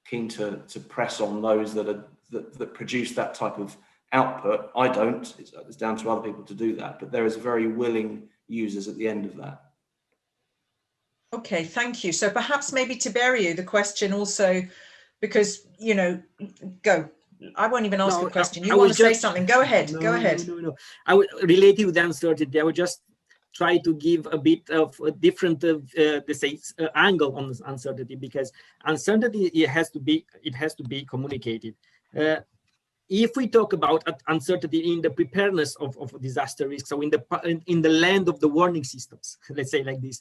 keen to press on those that produce that type of output. I don't, it's down to other people to do that, but there is very willing users at the end of that. Okay, thank you. So perhaps maybe Tiberio, the question also, because, go. I won't even ask a question. You want to say something? Go ahead. Go ahead. No. I would relate to the uncertainty. I would just try to give a bit of a different angle on this uncertainty, because uncertainty it has to be communicated. If we talk about uncertainty in the preparedness of disaster risk, so in the land of the warning systems, let's say like this,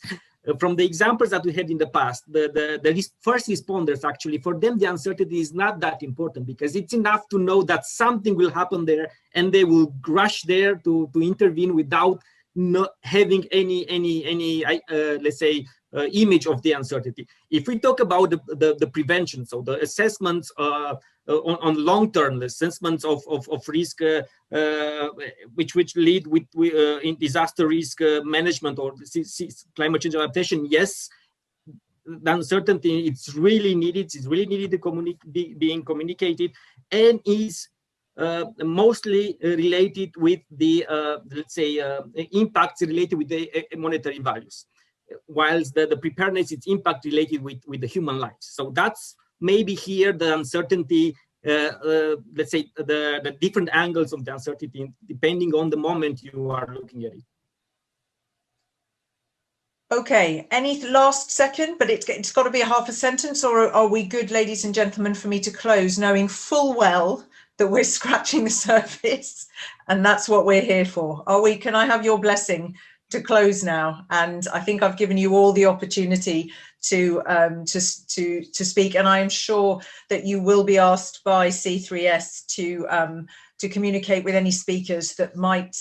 from the examples that we had in the past, the first responders, actually, for them the uncertainty is not that important, because it's enough to know that something will happen there and they will rush there to intervene without not having any let's say image of the uncertainty. If we talk about the prevention, so the assessments on long-term assessments of risk, which lead in disaster risk management or climate change adaptation, yes, the uncertainty, it's really needed. It's really needed to being communicated, and is mostly related with the, let's say, impacts related with the monetary values, whilst the preparedness is impact related with the human lives. So that's maybe here the uncertainty, let's say the different angles of the uncertainty, depending on the moment you are looking at it. Okay, any last second, but it's got to be a half a sentence, or are we good, ladies and gentlemen, for me to close, knowing full well that we're scratching the surface and that's what we're here for? Are we? Can I have your blessing to close now? And I think I've given you all the opportunity to speak, and I am sure that you will be asked by C3S to communicate with any speakers that might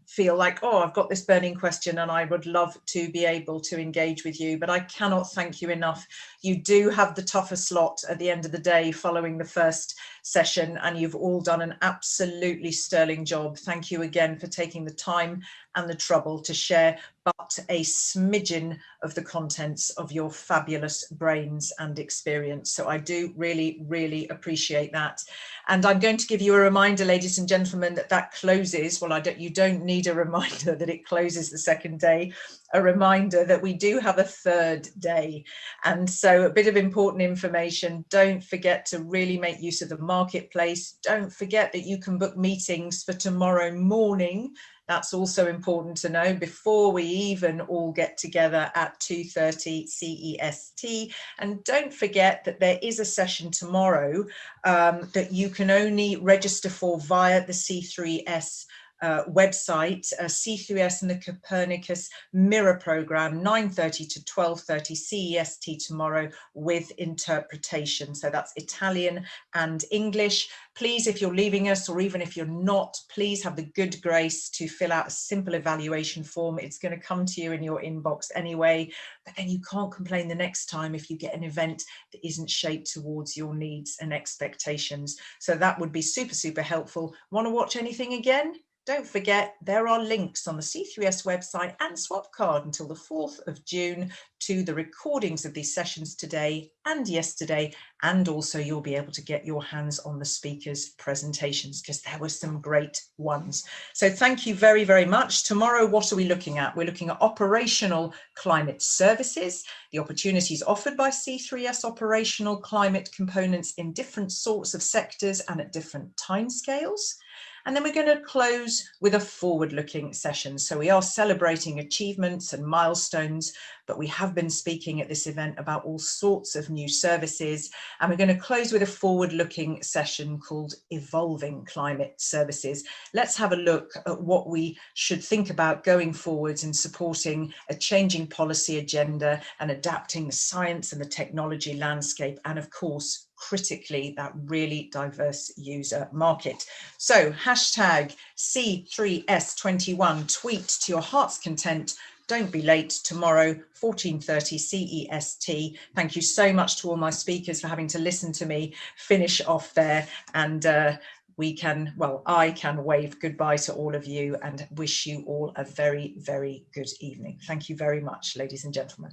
feel like, oh, I've got this burning question and I would love to be able to engage with you, but I cannot thank you enough. You do have the toughest slot at the end of the day following the first session, and you've all done an absolutely sterling job. Thank you again for taking the time and the trouble to share but a smidgen of the contents of your fabulous brains and experience. So I do really, really appreciate that. And I'm going to give you a reminder, ladies and gentlemen, that closes, well, you don't need a reminder that it closes the second day, a reminder that we do have a third day. And so a bit of important information, don't forget to really make use of the marketplace. Don't forget that you can book meetings for tomorrow morning. That's also important to know before we even all get together at 2:30 CEST. And don't forget that there is a session tomorrow that you can only register for via the C3S website, C3S and the Copernicus Mirror Program, 9:30 to 12:30 CEST tomorrow with interpretation. So that's Italian and English. Please, if you're leaving us, or even if you're not, please have the good grace to fill out a simple evaluation form. It's going to come to you in your inbox anyway, but then you can't complain the next time if you get an event that isn't shaped towards your needs and expectations. So that would be super, super helpful. Want to watch anything again? Don't forget, there are links on the C3S website and swap card until the 4th of June to the recordings of these sessions today and yesterday, and also you'll be able to get your hands on the speakers' presentations because there were some great ones. So thank you very, very much. Tomorrow, what are we looking at? We're looking at operational climate services, the opportunities offered by C3S operational climate components in different sorts of sectors and at different timescales. And then we're going to close with a forward-looking session. So we are celebrating achievements and milestones, but we have been speaking at this event about all sorts of new services. And we're going to close with a forward-looking session called Evolving Climate Services. Let's have a look at what we should think about going forwards in supporting a changing policy agenda and adapting the science and the technology landscape, and of course, critically, that really diverse user market. So hashtag C3S21, tweet to your heart's content. Don't be late tomorrow, 14:30 CEST. Thank you so much to all my speakers for having to listen to me finish off there. And I can wave goodbye to all of you and wish you all a very, very good evening. Thank you very much, ladies and gentlemen.